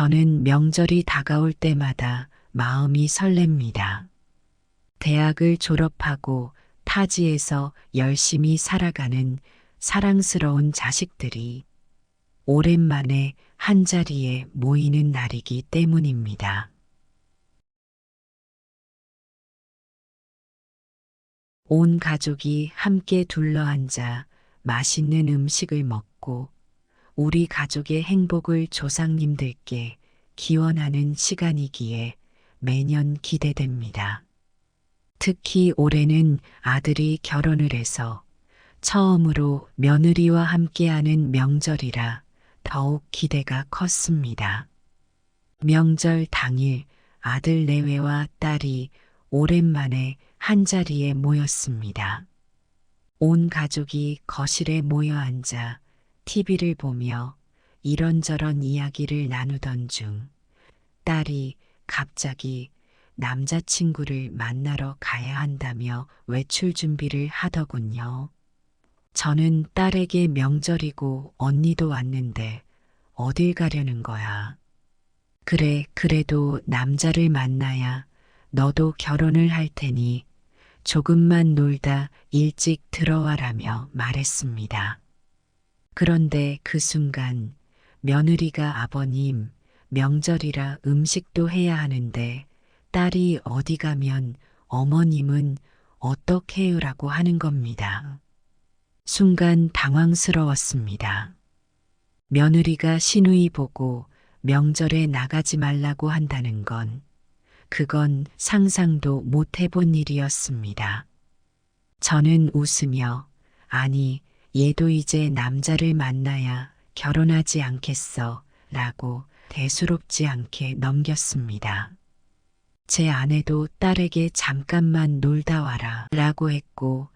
저는 명절이 다가올 때마다 마음이 설렙니다. 대학을 졸업하고 타지에서 열심히 살아가는 사랑스러운 자식들이 오랜만에 한자리에 모이는 날이기 때문입니다. 온 가족이 함께 둘러앉아 맛있는 음식을 먹고 우리 가족의 행복을 조상님들께 기원하는 시간이기에 매년 기대됩니다. 특히 올해는 아들이 결혼을 해서 처음으로 며느리와 함께하는 명절이라 더욱 기대가 컸습니다. 명절 당일 아들 내외와 딸이 오랜만에 한자리에 모였습니다. 온 가족이 거실에 모여 앉아 TV를 보며 이런저런 이야기를 나누던 중 딸이 갑자기 남자친구를 만나러 가야 한다며 외출 준비를 하더군요. 저는 딸에게 명절이고 언니도 왔는데 어딜 가려는 거야. 그래, 그래도 남자를 만나야 너도 결혼을 할 테니 조금만 놀다 일찍 들어와라며 말했습니다. 그런데 그 순간 며느리가 아버님, 명절이라 음식도 해야 하는데 딸이 어디 가면 어머님은 어떻게 해요라고 하는 겁니다. 순간 당황스러웠습니다. 며느리가 시누이 보고 명절에 나가지 말라고 한다는 건 그건 상상도 못 해본 일이었습니다. 저는 웃으며 아니 얘도 이제 남자를 만나야 결혼하지 않겠어 라고 대수롭지 않게 넘겼습니다. 제 아내도 딸에게 잠깐만 놀다 와라 라고 했고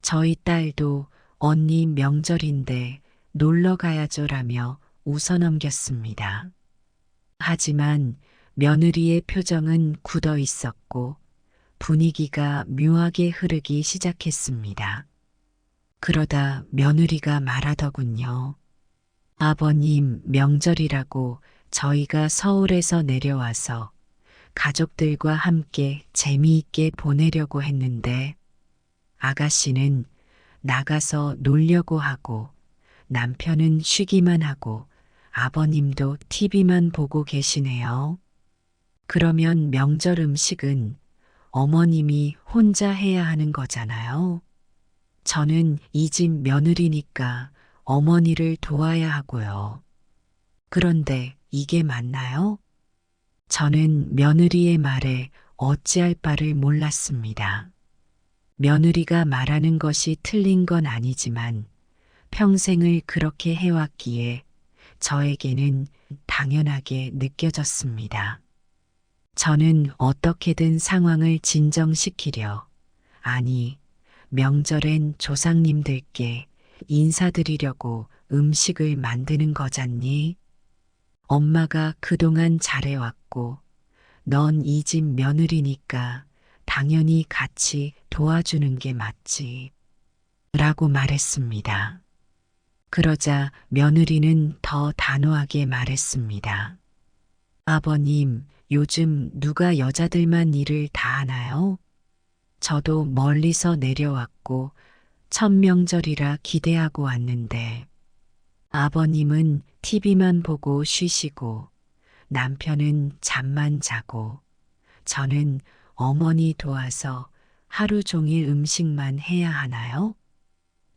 저희 딸도 언니 명절인데 놀러 가야죠 라며 웃어넘겼습니다. 하지만 며느리의 표정은 굳어 있었고 분위기가 묘하게 흐르기 시작했습니다. 그러다 며느리가 말하더군요. 아버님 명절이라고 저희가 서울에서 내려와서 가족들과 함께 재미있게 보내려고 했는데 아가씨는 나가서 놀려고 하고 남편은 쉬기만 하고 아버님도 TV만 보고 계시네요. 그러면 명절 음식은 어머님이 혼자 해야 하는 거잖아요. 저는 이 집 며느리니까 어머니를 도와야 하고요. 그런데 이게 맞나요? 저는 며느리의 말에 어찌할 바를 몰랐습니다. 며느리가 말하는 것이 틀린 건 아니지만 평생을 그렇게 해왔기에 저에게는 당연하게 느껴졌습니다. 저는 어떻게든 상황을 진정시키려, 아니, 명절엔 조상님들께 인사드리려고 음식을 만드는 거잖니? 엄마가 그동안 잘해왔고, 넌 이 집 며느리니까 당연히 같이 도와주는 게 맞지. 라고 말했습니다. 그러자 며느리는 더 단호하게 말했습니다. 아버님, 요즘 누가 여자들만 일을 다 하나요? 저도 멀리서 내려왔고 첫 명절이라 기대하고 왔는데 아버님은 TV만 보고 쉬시고 남편은 잠만 자고 저는 어머니 도와서 하루 종일 음식만 해야 하나요?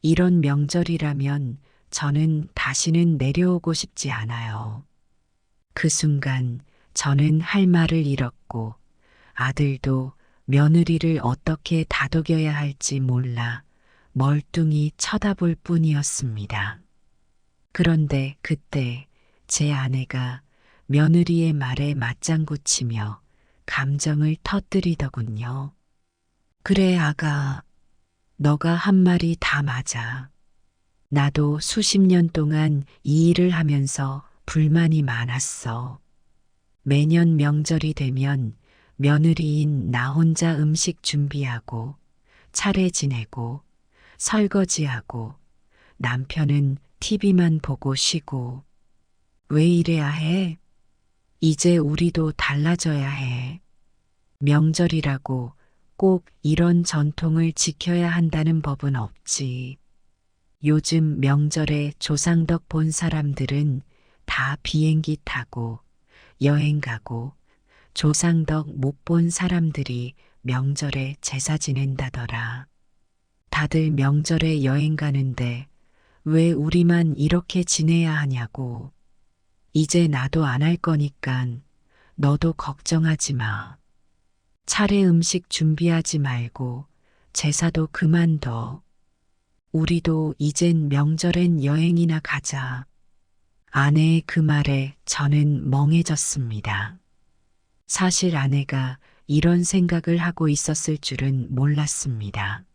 이런 명절이라면 저는 다시는 내려오고 싶지 않아요. 그 순간 저는 할 말을 잃었고 아들도 며느리를 어떻게 다독여야 할지 몰라 멀뚱히 쳐다볼 뿐이었습니다. 그런데 그때 제 아내가 며느리의 말에 맞장구 치며 감정을 터뜨리더군요. 그래 아가, 너가 한 말이 다 맞아. 나도 수십 년 동안 이 일을 하면서 불만이 많았어. 매년 명절이 되면 며느리인 나 혼자 음식 준비하고 차례 지내고 설거지하고 남편은 TV만 보고 쉬고 왜 이래야 해? 이제 우리도 달라져야 해. 명절이라고 꼭 이런 전통을 지켜야 한다는 법은 없지. 요즘 명절에 조상덕 본 사람들은 다 비행기 타고 여행 가고 조상덕 못 본 사람들이 명절에 제사 지낸다더라. 다들 명절에 여행 가는데 왜 우리만 이렇게 지내야 하냐고. 이제 나도 안 할 거니깐 너도 걱정하지 마. 차례 음식 준비하지 말고 제사도 그만둬. 우리도 이젠 명절엔 여행이나 가자. 아내의 그 말에 저는 멍해졌습니다. 사실 아내가 이런 생각을 하고 있었을 줄은 몰랐습니다.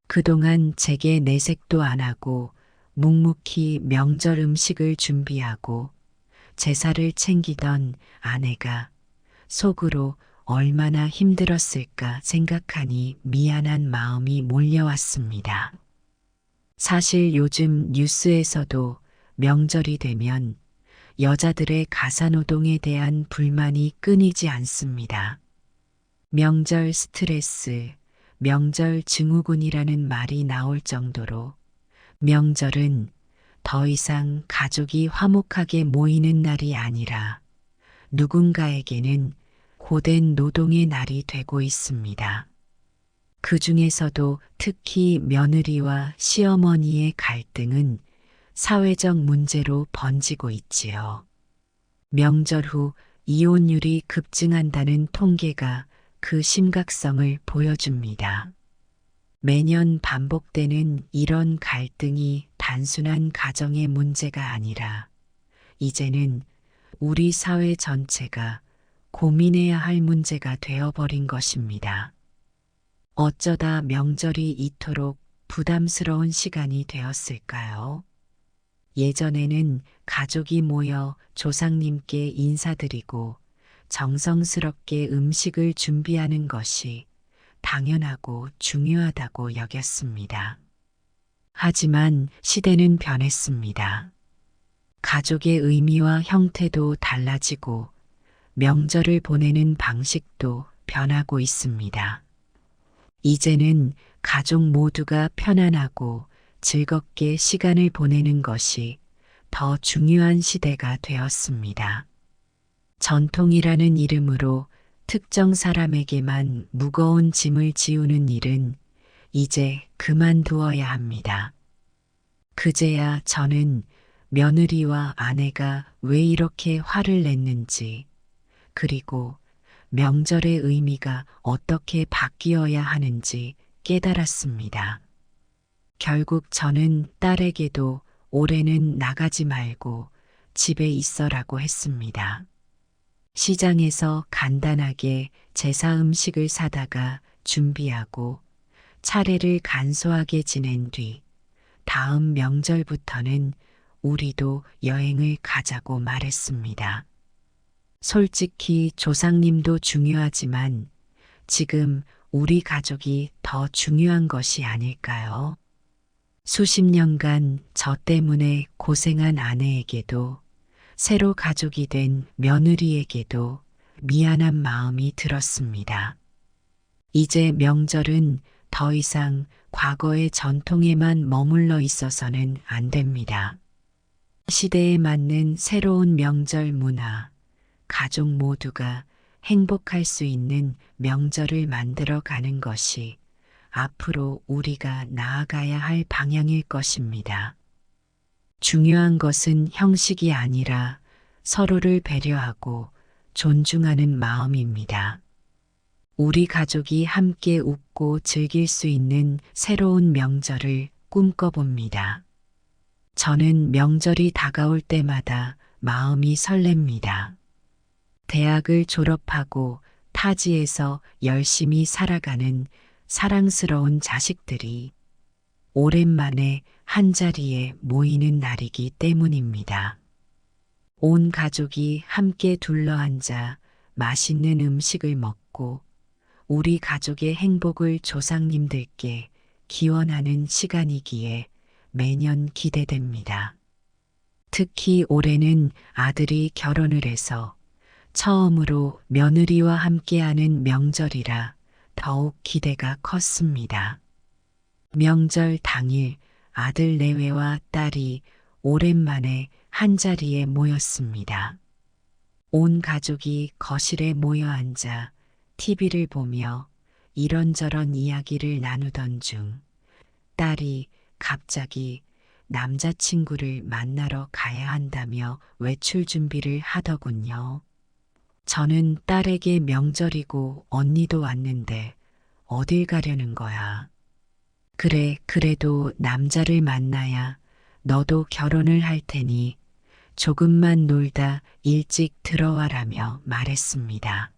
그동안 제게 내색도 안 하고 묵묵히 명절 음식을 준비하고 제사를 챙기던 아내가 속으로 얼마나 힘들었을까 생각하니 미안한 마음이 몰려왔습니다. 사실 요즘 뉴스에서도 명절이 되면 여자들의 가사노동에 대한 불만이 끊이지 않습니다. 명절 스트레스, 명절 증후군이라는 말이 나올 정도로 명절은 더 이상 가족이 화목하게 모이는 날이 아니라 누군가에게는 고된 노동의 날이 되고 있습니다. 그 중에서도 특히 며느리와 시어머니의 갈등은 사회적 문제로 번지고 있지요. 명절 후 이혼율이 급증한다는 통계가 그 심각성을 보여줍니다. 매년 반복되는 이런 갈등이 단순한 가정의 문제가 아니라 이제는 우리 사회 전체가 고민해야 할 문제가 되어버린 것입니다. 어쩌다 명절이 이토록 부담스러운 시간이 되었을까요? 예전에는 가족이 모여 조상님께 인사드리고 정성스럽게 음식을 준비하는 것이 당연하고 중요하다고 여겼습니다. 하지만 시대는 변했습니다. 가족의 의미와 형태도 달라지고 명절을 보내는 방식도 변하고 있습니다. 이제는 가족 모두가 편안하고 즐겁게 시간을 보내는 것이 더 중요한 시대가 되었습니다. 전통이라는 이름으로 특정 사람에게만 무거운 짐을 지우는 일은 이제 그만두어야 합니다. 그제야 저는 며느리와 아내가 왜 이렇게 화를 냈는지, 그리고 명절의 의미가 어떻게 바뀌어야 하는지 깨달았습니다. 결국 저는 딸에게도 올해는 나가지 말고 집에 있어라고 했습니다. 시장에서 간단하게 제사 음식을 사다가 준비하고 차례를 간소하게 지낸 뒤 다음 명절부터는 우리도 여행을 가자고 말했습니다. 솔직히 조상님도 중요하지만 지금 우리 가족이 더 중요한 것이 아닐까요? 수십 년간 저 때문에 고생한 아내에게도 새로 가족이 된 며느리에게도 미안한 마음이 들었습니다. 이제 명절은 더 이상 과거의 전통에만 머물러 있어서는 안 됩니다. 시대에 맞는 새로운 명절 문화, 가족 모두가 행복할 수 있는 명절을 만들어 가는 것이 앞으로 우리가 나아가야 할 방향일 것입니다. 중요한 것은 형식이 아니라 서로를 배려하고 존중하는 마음입니다. 우리 가족이 함께 웃고 즐길 수 있는 새로운 명절을 꿈꿔봅니다. 저는 명절이 다가올 때마다 마음이 설렙니다. 대학을 졸업하고 타지에서 열심히 살아가는 사랑스러운 자식들이 오랜만에 한자리에 모이는 날이기 때문입니다. 온 가족이 함께 둘러앉아 맛있는 음식을 먹고 우리 가족의 행복을 조상님들께 기원하는 시간이기에 매년 기대됩니다. 특히 올해는 아들이 결혼을 해서 처음으로 며느리와 함께하는 명절이라 더욱 기대가 컸습니다. 명절 당일 아들 내외와 딸이 오랜만에 한자리에 모였습니다. 온 가족이 거실에 모여 앉아 TV를 보며 이런저런 이야기를 나누던 중 딸이 갑자기 남자친구를 만나러 가야 한다며 외출 준비를 하더군요. 저는 딸에게 명절이고 언니도 왔는데 어딜 가려는 거야. 그래, 그래도 남자를 만나야 너도 결혼을 할 테니 조금만 놀다 일찍 들어와라며 말했습니다.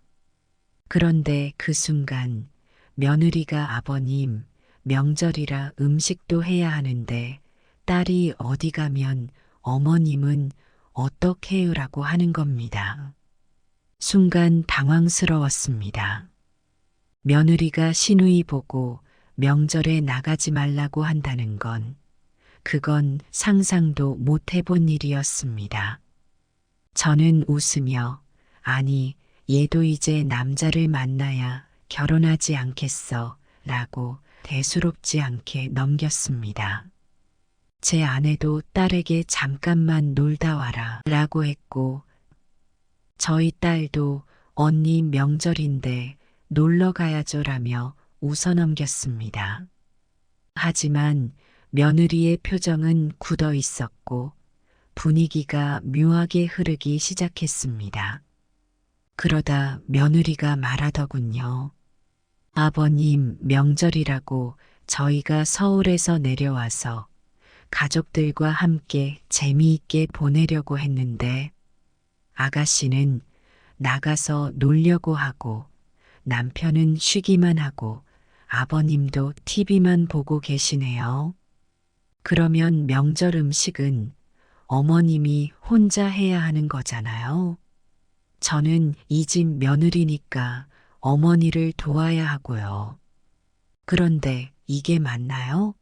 그런데 그 순간 며느리가 아버님, 명절이라 음식도 해야 하는데 딸이 어디 가면 어머님은 어떻게 해요라고 하는 겁니다. 순간 당황스러웠습니다. 며느리가 시누이 보고 명절에 나가지 말라고 한다는 건 그건 상상도 못 해본 일이었습니다. 저는 웃으며 아니 얘도 이제 남자를 만나야 결혼하지 않겠어 라고 대수롭지 않게 넘겼습니다. 제 아내도 딸에게 잠깐만 놀다 와라 라고 했고 저희 딸도 언니 명절인데 놀러 가야죠 라며 웃어넘겼습니다. 하지만 며느리의 표정은 굳어 있었고 분위기가 묘하게 흐르기 시작했습니다. 그러다 며느리가 말하더군요. 아버님 명절이라고 저희가 서울에서 내려와서 가족들과 함께 재미있게 보내려고 했는데 아가씨는 나가서 놀려고 하고 남편은 쉬기만 하고 아버님도 TV만 보고 계시네요. 그러면 명절 음식은 어머님이 혼자 해야 하는 거잖아요. 저는 이 집 며느리니까 어머니를 도와야 하고요. 그런데 이게 맞나요?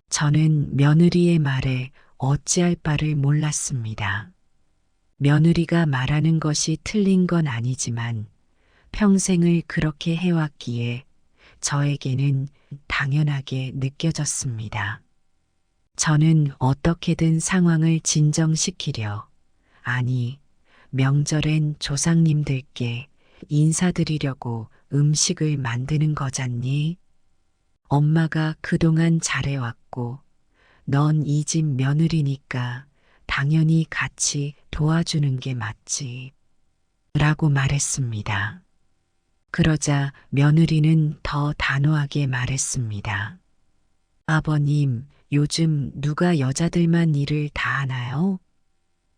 저는 며느리의 말에 어찌할 바를 몰랐습니다. 며느리가 말하는 것이 틀린 건 아니지만 평생을 그렇게 해왔기에 저에게는 당연하게 느껴졌습니다. 저는 어떻게든 상황을 진정시키려, 아니, 명절엔 조상님들께 인사드리려고 음식을 만드는 거잖니? 엄마가 그동안 잘해왔고, 넌 이 집 며느리니까 당연히 같이 도와주는 게 맞지. 라고 말했습니다. 그러자 며느리는 더 단호하게 말했습니다. 아버님, 요즘 누가 여자들만 일을 다 하나요?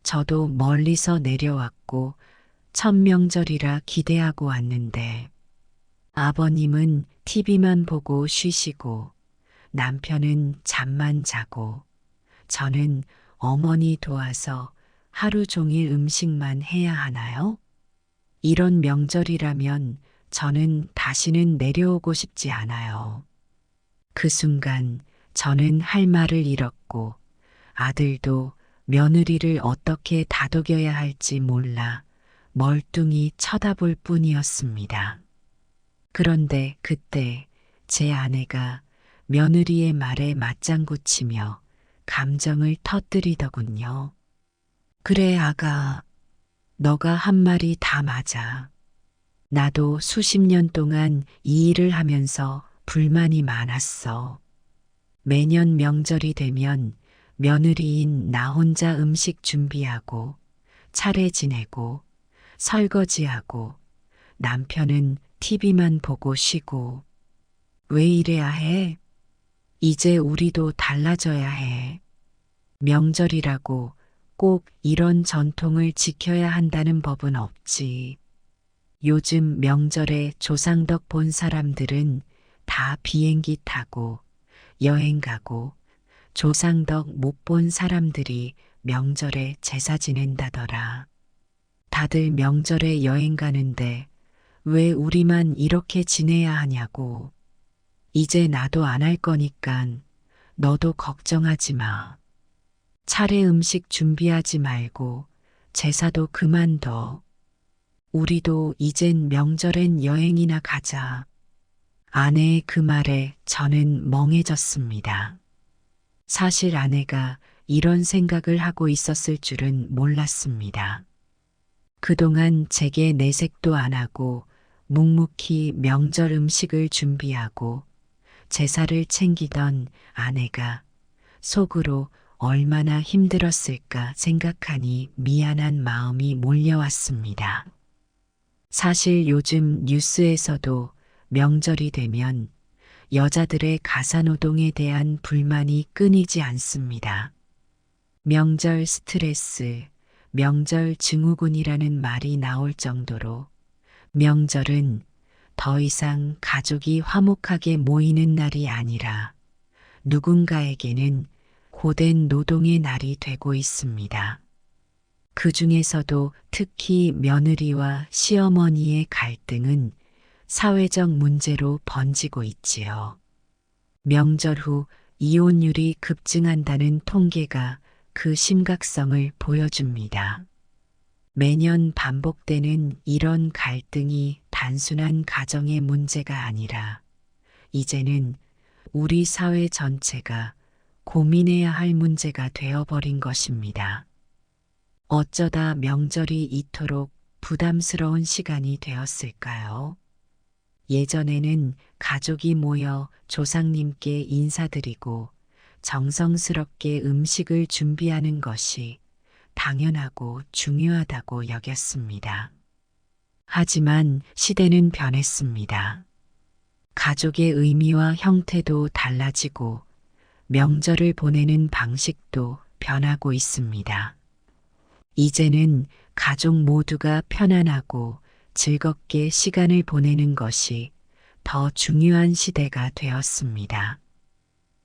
저도 멀리서 내려왔고 첫 명절이라 기대하고 왔는데 아버님은 TV만 보고 쉬시고 남편은 잠만 자고 저는 어머니 도와서 하루 종일 음식만 해야 하나요? 이런 명절이라면 저는 다시는 내려오고 싶지 않아요. 그 순간 저는 할 말을 잃었고 아들도 며느리를 어떻게 다독여야 할지 몰라 멀뚱히 쳐다볼 뿐이었습니다. 그런데 그때 제 아내가 며느리의 말에 맞장구 치며 감정을 터뜨리더군요. 그래 아가, 너가 한 말이 다 맞아. 나도 수십 년 동안 이 일을 하면서 불만이 많았어. 매년 명절이 되면 며느리인 나 혼자 음식 준비하고 차례 지내고 설거지하고 남편은 TV만 보고 쉬고 왜 이래야 해? 이제 우리도 달라져야 해. 명절이라고 꼭 이런 전통을 지켜야 한다는 법은 없지. 요즘 명절에 조상덕 본 사람들은 다 비행기 타고 여행 가고 조상덕 못 본 사람들이 명절에 제사 지낸다더라. 다들 명절에 여행 가는데 왜 우리만 이렇게 지내야 하냐고. 이제 나도 안 할 거니깐 너도 걱정하지 마. 차례 음식 준비하지 말고 제사도 그만둬. 우리도 이젠 명절엔 여행이나 가자. 아내의 그 말에 저는 멍해졌습니다. 사실 아내가 이런 생각을 하고 있었을 줄은 몰랐습니다. 그동안 제게 내색도 안 하고 묵묵히 명절 음식을 준비하고 제사를 챙기던 아내가 속으로 얼마나 힘들었을까 생각하니 미안한 마음이 몰려왔습니다. 사실 요즘 뉴스에서도 명절이 되면 여자들의 가사노동에 대한 불만이 끊이지 않습니다. 명절 스트레스, 명절 증후군이라는 말이 나올 정도로 명절은 더 이상 가족이 화목하게 모이는 날이 아니라 누군가에게는 고된 노동의 날이 되고 있습니다. 그 중에서도 특히 며느리와 시어머니의 갈등은 사회적 문제로 번지고 있지요. 명절 후 이혼율이 급증한다는 통계가 그 심각성을 보여줍니다. 매년 반복되는 이런 갈등이 단순한 가정의 문제가 아니라 이제는 우리 사회 전체가 고민해야 할 문제가 되어버린 것입니다. 어쩌다 명절이 이토록 부담스러운 시간이 되었을까요? 예전에는 가족이 모여 조상님께 인사드리고 정성스럽게 음식을 준비하는 것이 당연하고 중요하다고 여겼습니다. 하지만 시대는 변했습니다. 가족의 의미와 형태도 달라지고 명절을 보내는 방식도 변하고 있습니다. 이제는 가족 모두가 편안하고 즐겁게 시간을 보내는 것이 더 중요한 시대가 되었습니다.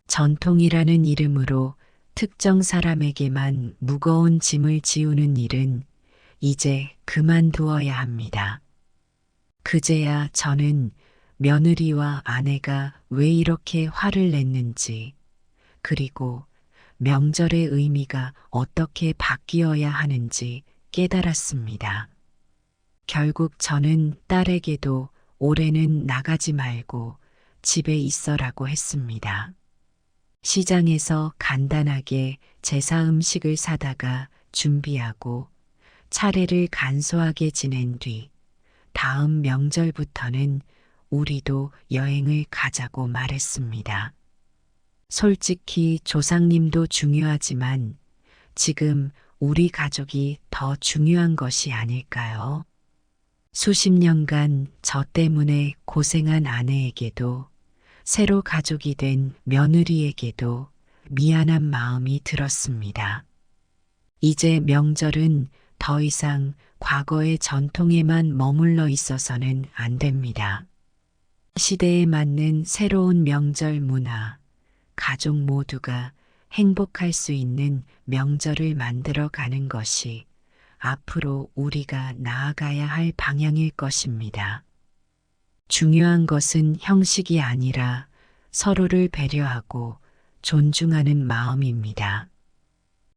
전통이라는 이름으로 특정 사람에게만 무거운 짐을 지우는 일은 이제 그만두어야 합니다. 그제야 저는 며느리와 아내가 왜 이렇게 화를 냈는지, 그리고 명절의 의미가 어떻게 바뀌어야 하는지 깨달았습니다. 결국 저는 딸에게도 올해는 나가지 말고 집에 있어라고 했습니다. 시장에서 간단하게 제사 음식을 사다가 준비하고 차례를 간소하게 지낸 뒤 다음 명절부터는 우리도 여행을 가자고 말했습니다. 솔직히 조상님도 중요하지만 지금 우리 가족이 더 중요한 것이 아닐까요? 수십 년간 저 때문에 고생한 아내에게도 새로 가족이 된 며느리에게도 미안한 마음이 들었습니다. 이제 명절은 더 이상 과거의 전통에만 머물러 있어서는 안 됩니다. 시대에 맞는 새로운 명절 문화, 가족 모두가 행복할 수 있는 명절을 만들어 가는 것이 앞으로 우리가 나아가야 할 방향일 것입니다. 중요한 것은 형식이 아니라 서로를 배려하고 존중하는 마음입니다.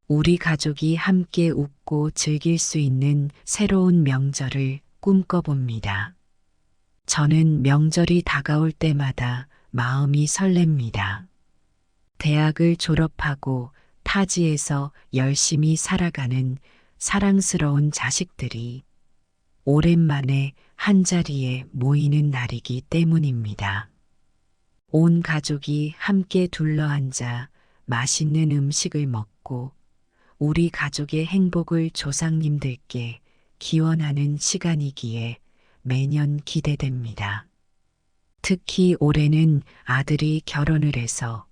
우리 가족이 함께 웃고 즐길 수 있는 새로운 명절을 꿈꿔봅니다. 저는 명절이 다가올 때마다 마음이 설렙니다. 대학을 졸업하고 타지에서 열심히 살아가는 사랑스러운 자식들이 오랜만에 한자리에 모이는 날이기 때문입니다. 온 가족이 함께 둘러앉아 맛있는 음식을 먹고 우리 가족의 행복을 조상님들께 기원하는 시간이기에 매년 기대됩니다. 특히 올해는 아들이 결혼을 해서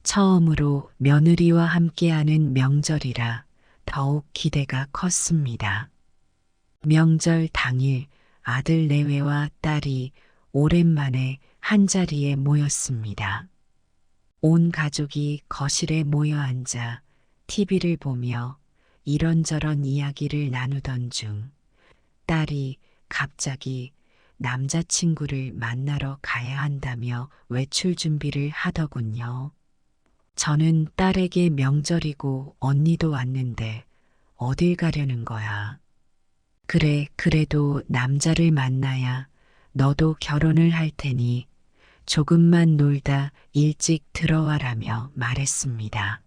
처음으로 며느리와 함께하는 명절이라 더욱 기대가 컸습니다. 명절 당일 아들 내외와 딸이 오랜만에 한자리에 모였습니다. 온 가족이 거실에 모여 앉아 TV를 보며 이런저런 이야기를 나누던 중 딸이 갑자기 남자친구를 만나러 가야 한다며 외출 준비를 하더군요. 저는 딸에게 명절이고 언니도 왔는데 어딜 가려는 거야? 그래, 그래도 남자를 만나야 너도 결혼을 할 테니 조금만 놀다 일찍 들어와라며 말했습니다.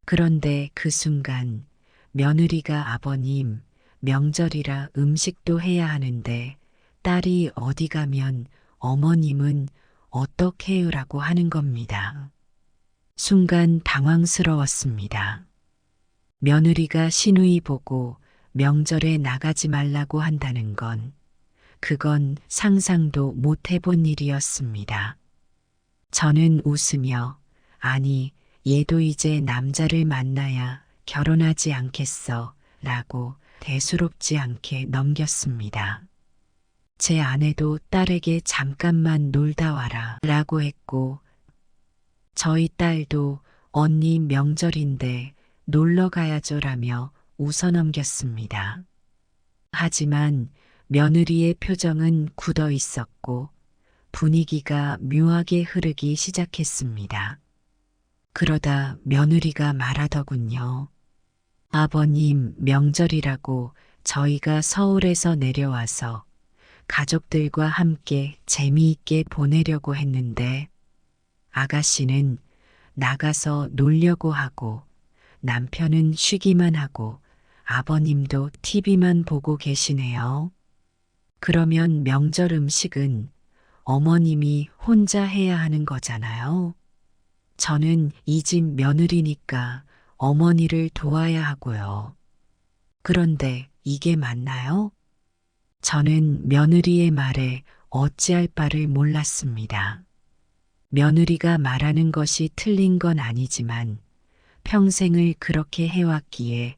그런데 그 순간 며느리가 아버님, 명절이라 음식도 해야 하는데 딸이 어디 가면 어머님은 어떡해요라고 하는 겁니다. 순간 당황스러웠습니다. 며느리가 시누이 보고 명절에 나가지 말라고 한다는 건 그건 상상도 못 해본 일이었습니다. 저는 웃으며 아니 얘도 이제 남자를 만나야 결혼하지 않겠어 라고 대수롭지 않게 넘겼습니다. 제 아내도 딸에게 잠깐만 놀다 와라 라고 했고 저희 딸도 언니 명절인데 놀러 가야죠 라며 웃어넘겼습니다. 하지만 며느리의 표정은 굳어 있었고 분위기가 묘하게 흐르기 시작했습니다. 그러다 며느리가 말하더군요. 아버님 명절이라고 저희가 서울에서 내려와서 가족들과 함께 재미있게 보내려고 했는데 아가씨는 나가서 놀려고 하고 남편은 쉬기만 하고 아버님도 TV만 보고 계시네요. 그러면 명절 음식은 어머님이 혼자 해야 하는 거잖아요. 저는 이 집 며느리니까 어머니를 도와야 하고요. 그런데 이게 맞나요? 저는 며느리의 말에 어찌할 바를 몰랐습니다. 며느리가 말하는 것이 틀린 건 아니지만 평생을 그렇게 해왔기에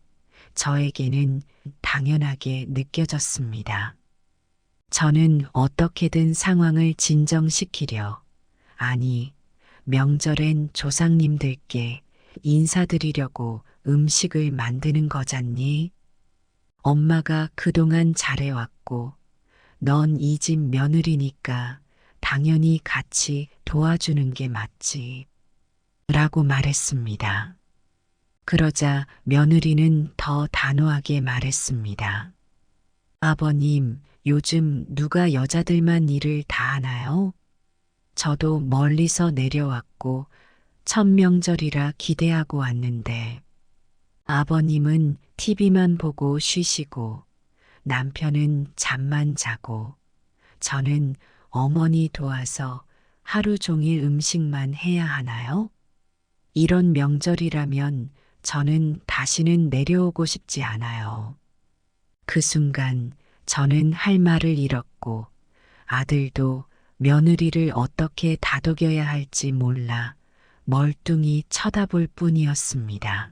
저에게는 당연하게 느껴졌습니다. 저는 어떻게든 상황을 진정시키려, 아니, 명절엔 조상님들께 인사드리려고 음식을 만드는 거잖니? 엄마가 그동안 잘해왔고, 넌 이 집 며느리니까 당연히 같이 도와주는 게 맞지. 라고 말했습니다. 그러자 며느리는 더 단호하게 말했습니다. 아버님, 요즘 누가 여자들만 일을 다 하나요? 저도 멀리서 내려왔고 첫 명절이라 기대하고 왔는데 아버님은 TV만 보고 쉬시고 남편은 잠만 자고 저는 어머니 도와서 하루 종일 음식만 해야 하나요? 이런 명절이라면 저는 다시는 내려오고 싶지 않아요. 그 순간 저는 할 말을 잃었고 아들도 며느리를 어떻게 다독여야 할지 몰라 멀뚱히 쳐다볼 뿐이었습니다.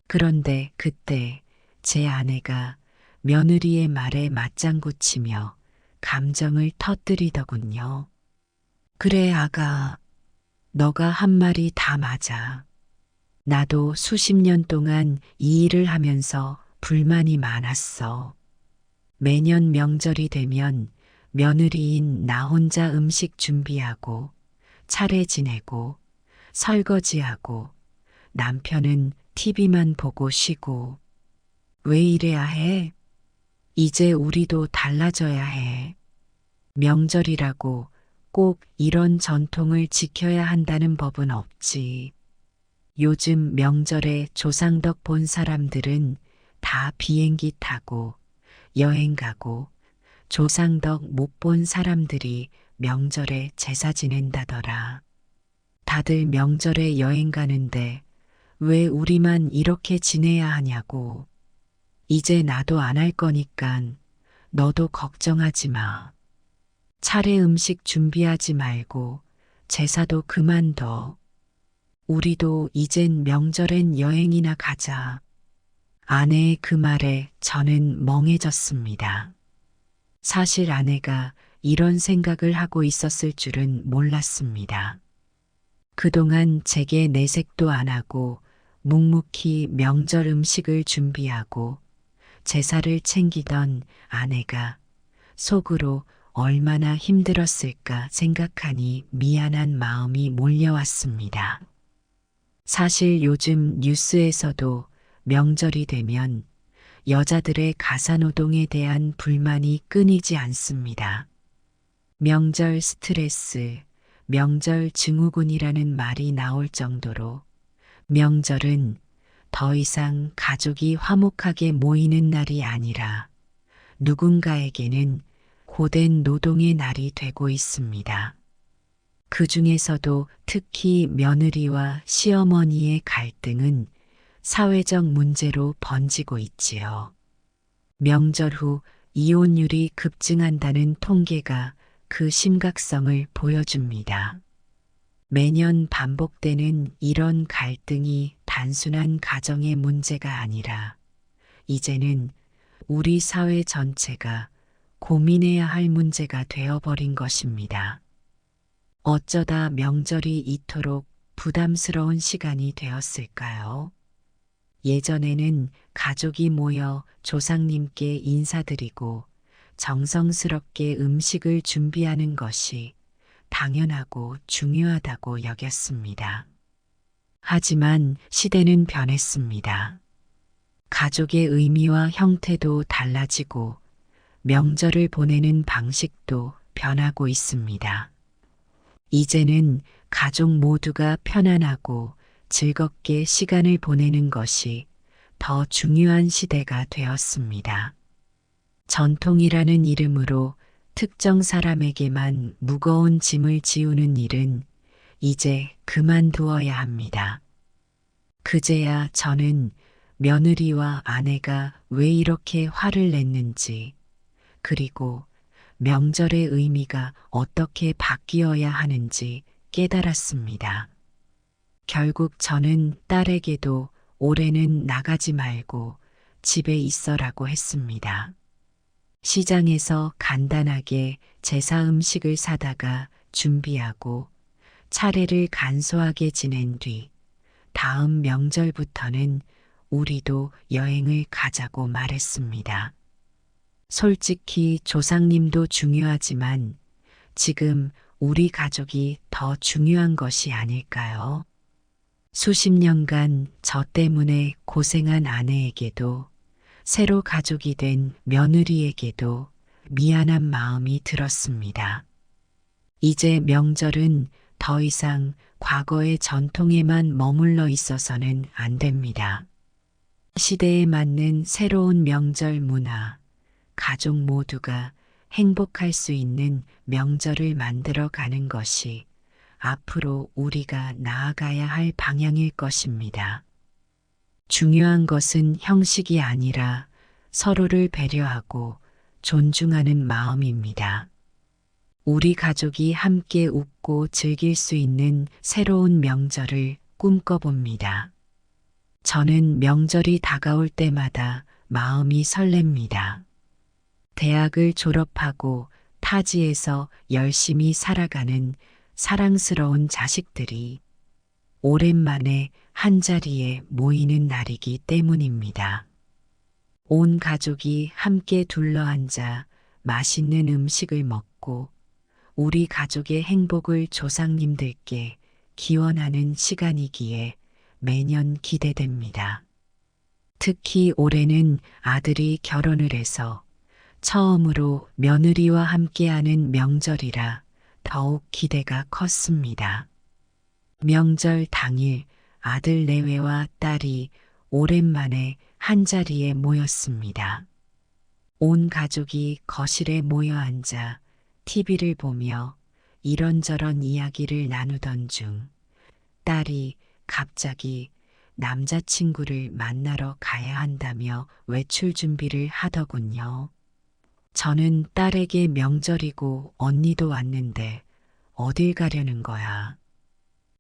그런데 그때 제 아내가 며느리의 말에 맞장구 치며 감정을 터뜨리더군요. 그래 아가, 너가 한 말이 다 맞아. 나도 수십 년 동안 이 일을 하면서 불만이 많았어. 매년 명절이 되면 며느리인 나 혼자 음식 준비하고 차례 지내고 설거지하고 남편은 TV만 보고 쉬고 왜 이래야 해? 이제 우리도 달라져야 해. 명절이라고 꼭 이런 전통을 지켜야 한다는 법은 없지. 요즘 명절에 조상덕 본 사람들은 다 비행기 타고 여행 가고 조상덕 못 본 사람들이 명절에 제사 지낸다더라. 다들 명절에 여행 가는데 왜 우리만 이렇게 지내야 하냐고. 이제 나도 안 할 거니깐 너도 걱정하지 마. 차례 음식 준비하지 말고 제사도 그만둬. 우리도 이젠 명절엔 여행이나 가자. 아내의 그 말에 저는 멍해졌습니다. 사실 아내가 이런 생각을 하고 있었을 줄은 몰랐습니다. 그동안 제게 내색도 안 하고 묵묵히 명절 음식을 준비하고 제사를 챙기던 아내가 속으로 얼마나 힘들었을까 생각하니 미안한 마음이 몰려왔습니다. 사실 요즘 뉴스에서도 명절이 되면 여자들의 가사노동에 대한 불만이 끊이지 않습니다. 명절 스트레스, 명절 증후군이라는 말이 나올 정도로 명절은 더 이상 가족이 화목하게 모이는 날이 아니라 누군가에게는 고된 노동의 날이 되고 있습니다. 그 중에서도 특히 며느리와 시어머니의 갈등은 사회적 문제로 번지고 있지요. 명절 후 이혼율이 급증한다는 통계가 그 심각성을 보여줍니다. 매년 반복되는 이런 갈등이 단순한 가정의 문제가 아니라 이제는 우리 사회 전체가 고민해야 할 문제가 되어버린 것입니다. 어쩌다 명절이 이토록 부담스러운 시간이 되었을까요? 예전에는 가족이 모여 조상님께 인사드리고 정성스럽게 음식을 준비하는 것이 당연하고 중요하다고 여겼습니다. 하지만 시대는 변했습니다. 가족의 의미와 형태도 달라지고 명절을 보내는 방식도 변하고 있습니다. 이제는 가족 모두가 편안하고 즐겁게 시간을 보내는 것이 더 중요한 시대가 되었습니다. 전통이라는 이름으로 특정 사람에게만 무거운 짐을 지우는 일은 이제 그만두어야 합니다. 그제야 저는 며느리와 아내가 왜 이렇게 화를 냈는지, 그리고 명절의 의미가 어떻게 바뀌어야 하는지 깨달았습니다. 결국 저는 딸에게도 올해는 나가지 말고 집에 있어라고 했습니다. 시장에서 간단하게 제사 음식을 사다가 준비하고 차례를 간소하게 지낸 뒤 다음 명절부터는 우리도 여행을 가자고 말했습니다. 솔직히 조상님도 중요하지만 지금 우리 가족이 더 중요한 것이 아닐까요? 수십 년간 저 때문에 고생한 아내에게도 새로 가족이 된 며느리에게도 미안한 마음이 들었습니다. 이제 명절은 더 이상 과거의 전통에만 머물러 있어서는 안 됩니다. 시대에 맞는 새로운 명절 문화, 가족 모두가 행복할 수 있는 명절을 만들어 가는 것이 앞으로 우리가 나아가야 할 방향일 것입니다. 중요한 것은 형식이 아니라 서로를 배려하고 존중하는 마음입니다. 우리 가족이 함께 웃고 즐길 수 있는 새로운 명절을 꿈꿔봅니다. 저는 명절이 다가올 때마다 마음이 설렙니다. 대학을 졸업하고 타지에서 열심히 살아가는 사랑스러운 자식들이 오랜만에 한자리에 모이는 날이기 때문입니다. 온 가족이 함께 둘러앉아 맛있는 음식을 먹고 우리 가족의 행복을 조상님들께 기원하는 시간이기에 매년 기대됩니다. 특히 올해는 아들이 결혼을 해서 처음으로 며느리와 함께하는 명절이라 더욱 기대가 컸습니다. 명절 당일 아들 내외와 딸이 오랜만에 한자리에 모였습니다. 온 가족이 거실에 모여 앉아 TV를 보며 이런저런 이야기를 나누던 중 딸이 갑자기 남자친구를 만나러 가야 한다며 외출 준비를 하더군요. 저는 딸에게 명절이고 언니도 왔는데 어딜 가려는 거야.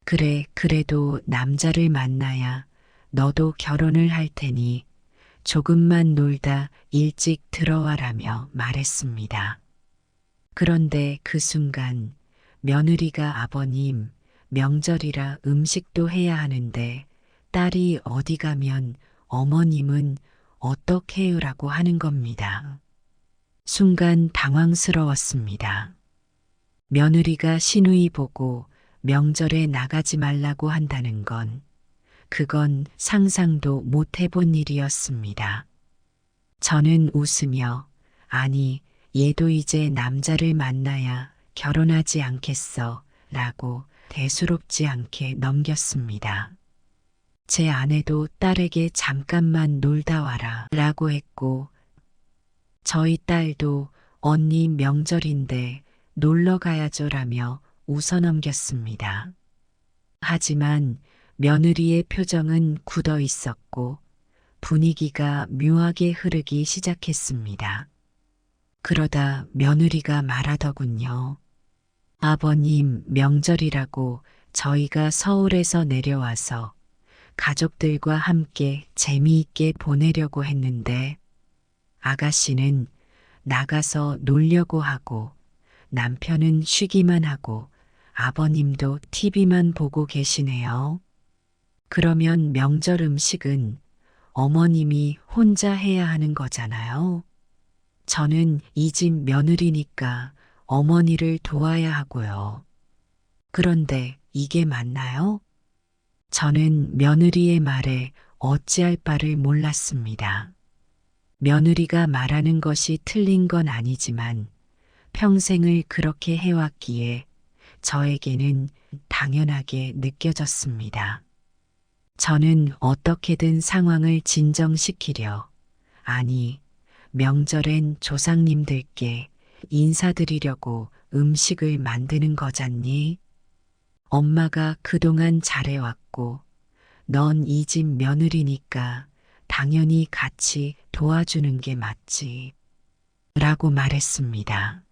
그래, 그래도 남자를 만나야 너도 결혼을 할 테니 조금만 놀다 일찍 들어와라며 말했습니다. 그런데 그 순간 며느리가 아버님, 명절이라 음식도 해야 하는데 딸이 어디 가면 어머님은 어떻게 해요라고 하는 겁니다. 순간 당황스러웠습니다. 며느리가 시누이 보고 명절에 나가지 말라고 한다는 건 그건 상상도 못 해본 일이었습니다. 저는 웃으며 아니, 얘도 이제 남자를 만나야 결혼하지 않겠어 라고 대수롭지 않게 넘겼습니다. 제 아내도 딸에게 잠깐만 놀다 와라 라고 했고 저희 딸도 언니 명절인데 놀러 가야죠 라며 웃어넘겼습니다. 하지만 며느리의 표정은 굳어 있었고 분위기가 묘하게 흐르기 시작했습니다. 그러다 며느리가 말하더군요. 아버님 명절이라고 저희가 서울에서 내려와서 가족들과 함께 재미있게 보내려고 했는데 아가씨는 나가서 놀려고 하고 남편은 쉬기만 하고 아버님도 TV만 보고 계시네요. 그러면 명절 음식은 어머님이 혼자 해야 하는 거잖아요. 저는 이 집 며느리니까 어머니를 도와야 하고요. 그런데 이게 맞나요? 저는 며느리의 말에 어찌할 바를 몰랐습니다. 며느리가 말하는 것이 틀린 건 아니지만 평생을 그렇게 해왔기에 저에게는 당연하게 느껴졌습니다. 저는 어떻게든 상황을 진정시키려, 아니, 명절엔 조상님들께 인사드리려고 음식을 만드는 거잖니? 엄마가 그동안 잘해왔고, 넌 이 집 며느리니까 당연히 같이 도와주는 게 맞지. 라고 말했습니다.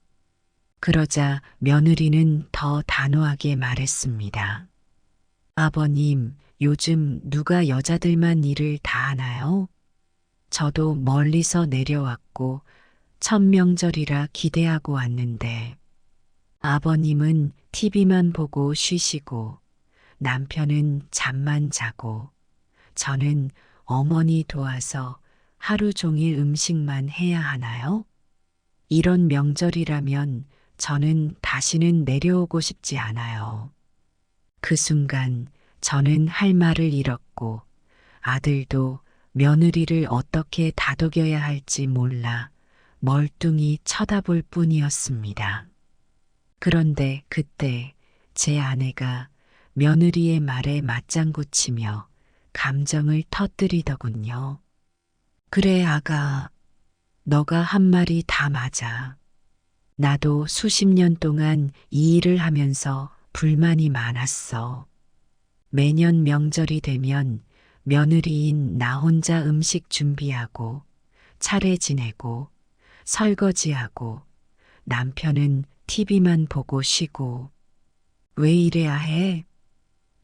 그러자 며느리는 더 단호하게 말했습니다. 아버님, 요즘 누가 여자들만 일을 다 하나요? 저도 멀리서 내려왔고 첫 명절이라 기대하고 왔는데 아버님은 TV만 보고 쉬시고 남편은 잠만 자고 저는 어머니 도와서 하루 종일 음식만 해야 하나요? 이런 명절이라면 저는 다시는 내려오고 싶지 않아요. 그 순간 저는 할 말을 잃었고 아들도 며느리를 어떻게 다독여야 할지 몰라 멀뚱히 쳐다볼 뿐이었습니다. 그런데 그때 제 아내가 며느리의 말에 맞장구 치며 감정을 터뜨리더군요. 그래, 아가. 너가 한 말이 다 맞아. 나도 수십 년 동안 이 일을 하면서 불만이 많았어. 매년 명절이 되면 며느리인 나 혼자 음식 준비하고 차례 지내고 설거지하고 남편은 TV만 보고 쉬고 왜 이래야 해?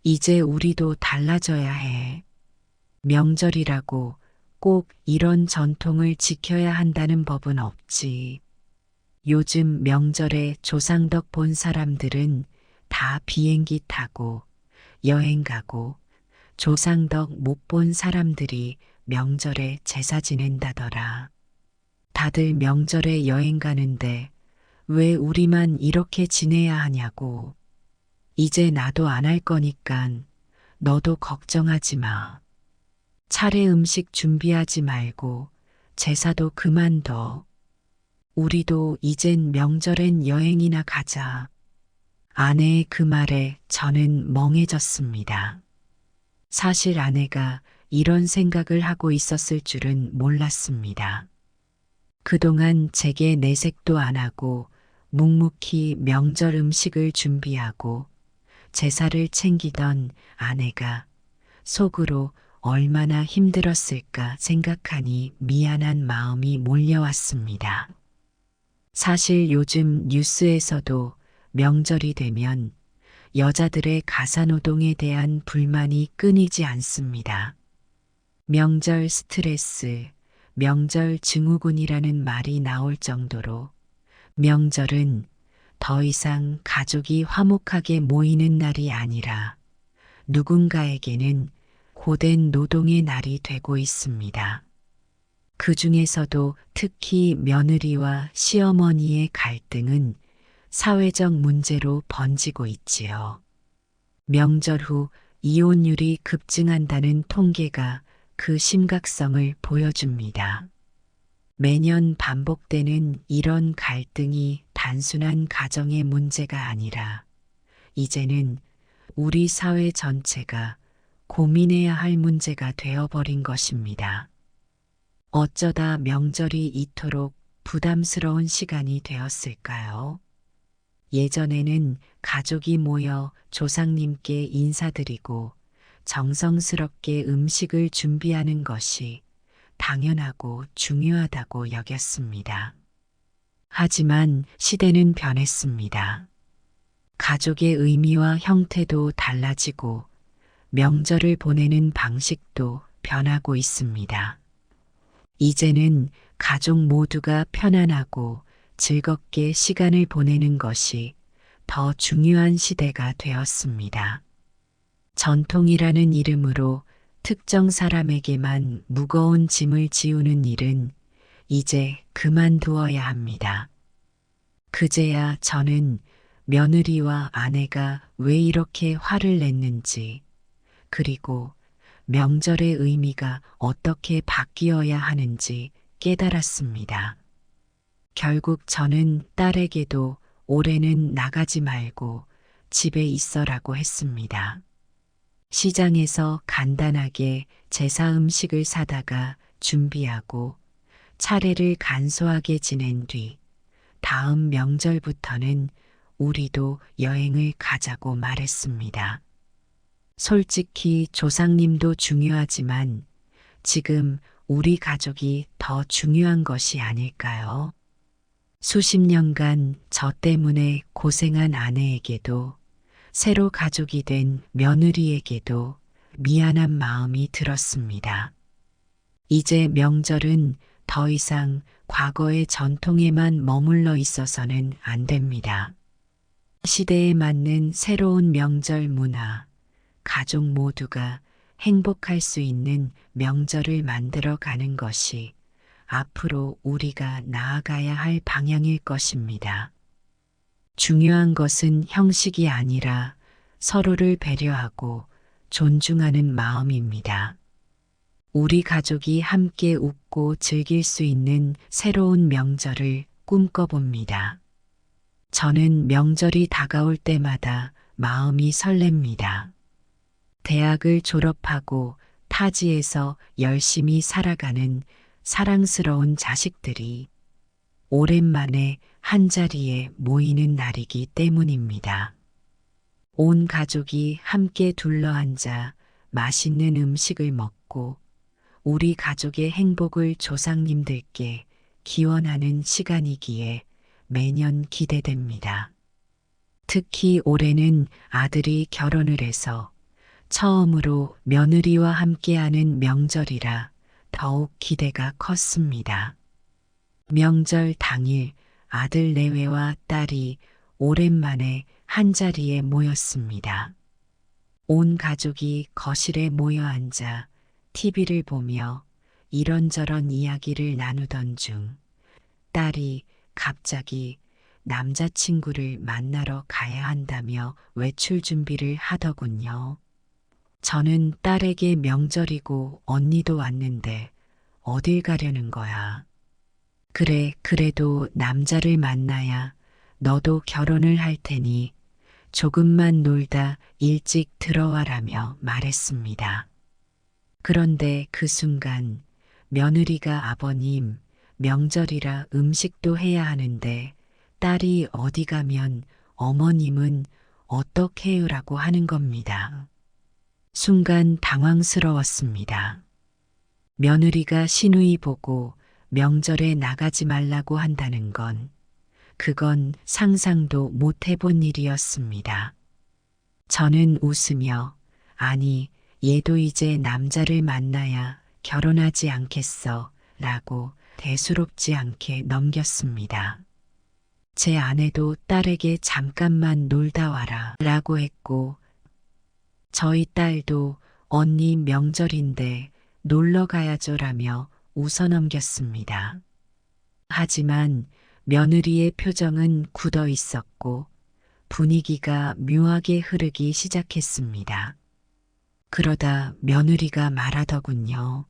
이제 우리도 달라져야 해. 명절이라고 꼭 이런 전통을 지켜야 한다는 법은 없지. 요즘 명절에 조상덕 본 사람들은 다 비행기 타고 여행 가고 조상덕 못 본 사람들이 명절에 제사 지낸다더라. 다들 명절에 여행 가는데 왜 우리만 이렇게 지내야 하냐고. 이제 나도 안 할 거니깐 너도 걱정하지 마. 차례 음식 준비하지 말고 제사도 그만둬. 우리도 이젠 명절엔 여행이나 가자. 아내의 그 말에 저는 멍해졌습니다. 사실 아내가 이런 생각을 하고 있었을 줄은 몰랐습니다. 그동안 제게 내색도 안 하고 묵묵히 명절 음식을 준비하고 제사를 챙기던 아내가 속으로 얼마나 힘들었을까 생각하니 미안한 마음이 몰려왔습니다. 사실 요즘 뉴스에서도 명절이 되면 여자들의 가사노동에 대한 불만이 끊이지 않습니다. 명절 스트레스, 명절 증후군이라는 말이 나올 정도로 명절은 더 이상 가족이 화목하게 모이는 날이 아니라 누군가에게는 고된 노동의 날이 되고 있습니다. 그 중에서도 특히 며느리와 시어머니의 갈등은 사회적 문제로 번지고 있지요. 명절 후 이혼율이 급증한다는 통계가 그 심각성을 보여줍니다. 매년 반복되는 이런 갈등이 단순한 가정의 문제가 아니라 이제는 우리 사회 전체가 고민해야 할 문제가 되어버린 것입니다. 어쩌다 명절이 이토록 부담스러운 시간이 되었을까요? 예전에는 가족이 모여 조상님께 인사드리고 정성스럽게 음식을 준비하는 것이 당연하고 중요하다고 여겼습니다. 하지만 시대는 변했습니다. 가족의 의미와 형태도 달라지고 명절을 보내는 방식도 변하고 있습니다. 이제는 가족 모두가 편안하고 즐겁게 시간을 보내는 것이 더 중요한 시대가 되었습니다. 전통이라는 이름으로 특정 사람에게만 무거운 짐을 지우는 일은 이제 그만두어야 합니다. 그제야 저는 며느리와 아내가 왜 이렇게 화를 냈는지, 그리고 명절의 의미가 어떻게 바뀌어야 하는지 깨달았습니다. 결국 저는 딸에게도 올해는 나가지 말고 집에 있어라고 했습니다. 시장에서 간단하게 제사 음식을 사다가 준비하고 차례를 간소하게 지낸 뒤 다음 명절부터는 우리도 여행을 가자고 말했습니다. 솔직히 조상님도 중요하지만 지금 우리 가족이 더 중요한 것이 아닐까요? 수십 년간 저 때문에 고생한 아내에게도 새로 가족이 된 며느리에게도 미안한 마음이 들었습니다. 이제 명절은 더 이상 과거의 전통에만 머물러 있어서는 안 됩니다. 시대에 맞는 새로운 명절 문화, 가족 모두가 행복할 수 있는 명절을 만들어 가는 것이 앞으로 우리가 나아가야 할 방향일 것입니다. 중요한 것은 형식이 아니라 서로를 배려하고 존중하는 마음입니다. 우리 가족이 함께 웃고 즐길 수 있는 새로운 명절을 꿈꿔봅니다. 저는 명절이 다가올 때마다 마음이 설렙니다. 대학을 졸업하고 타지에서 열심히 살아가는 사랑스러운 자식들이 오랜만에 한자리에 모이는 날이기 때문입니다. 온 가족이 함께 둘러앉아 맛있는 음식을 먹고 우리 가족의 행복을 조상님들께 기원하는 시간이기에 매년 기대됩니다. 특히 올해는 아들이 결혼을 해서 처음으로 며느리와 함께하는 명절이라 더욱 기대가 컸습니다. 명절 당일 아들 내외와 딸이 오랜만에 한자리에 모였습니다. 온 가족이 거실에 모여 앉아 TV를 보며 이런저런 이야기를 나누던 중 딸이 갑자기 남자친구를 만나러 가야 한다며 외출 준비를 하더군요. 저는 딸에게 명절이고 언니도 왔는데 어딜 가려는 거야. 그래, 그래도 남자를 만나야 너도 결혼을 할 테니 조금만 놀다 일찍 들어와라며 말했습니다. 그런데 그 순간 며느리가 아버님, 명절이라 음식도 해야 하는데 딸이 어디 가면 어머님은 어떻게 해요라고 하는 겁니다. 순간 당황스러웠습니다. 며느리가 시누이 보고 명절에 나가지 말라고 한다는 건 그건 상상도 못 해본 일이었습니다. 저는 웃으며 아니 얘도 이제 남자를 만나야 결혼하지 않겠어 라고 대수롭지 않게 넘겼습니다. 제 아내도 딸에게 잠깐만 놀다 와라 라고 했고 저희 딸도 언니 명절인데 놀러 가야죠 라며 웃어넘겼습니다. 하지만 며느리의 표정은 굳어 있었고 분위기가 묘하게 흐르기 시작했습니다. 그러다 며느리가 말하더군요.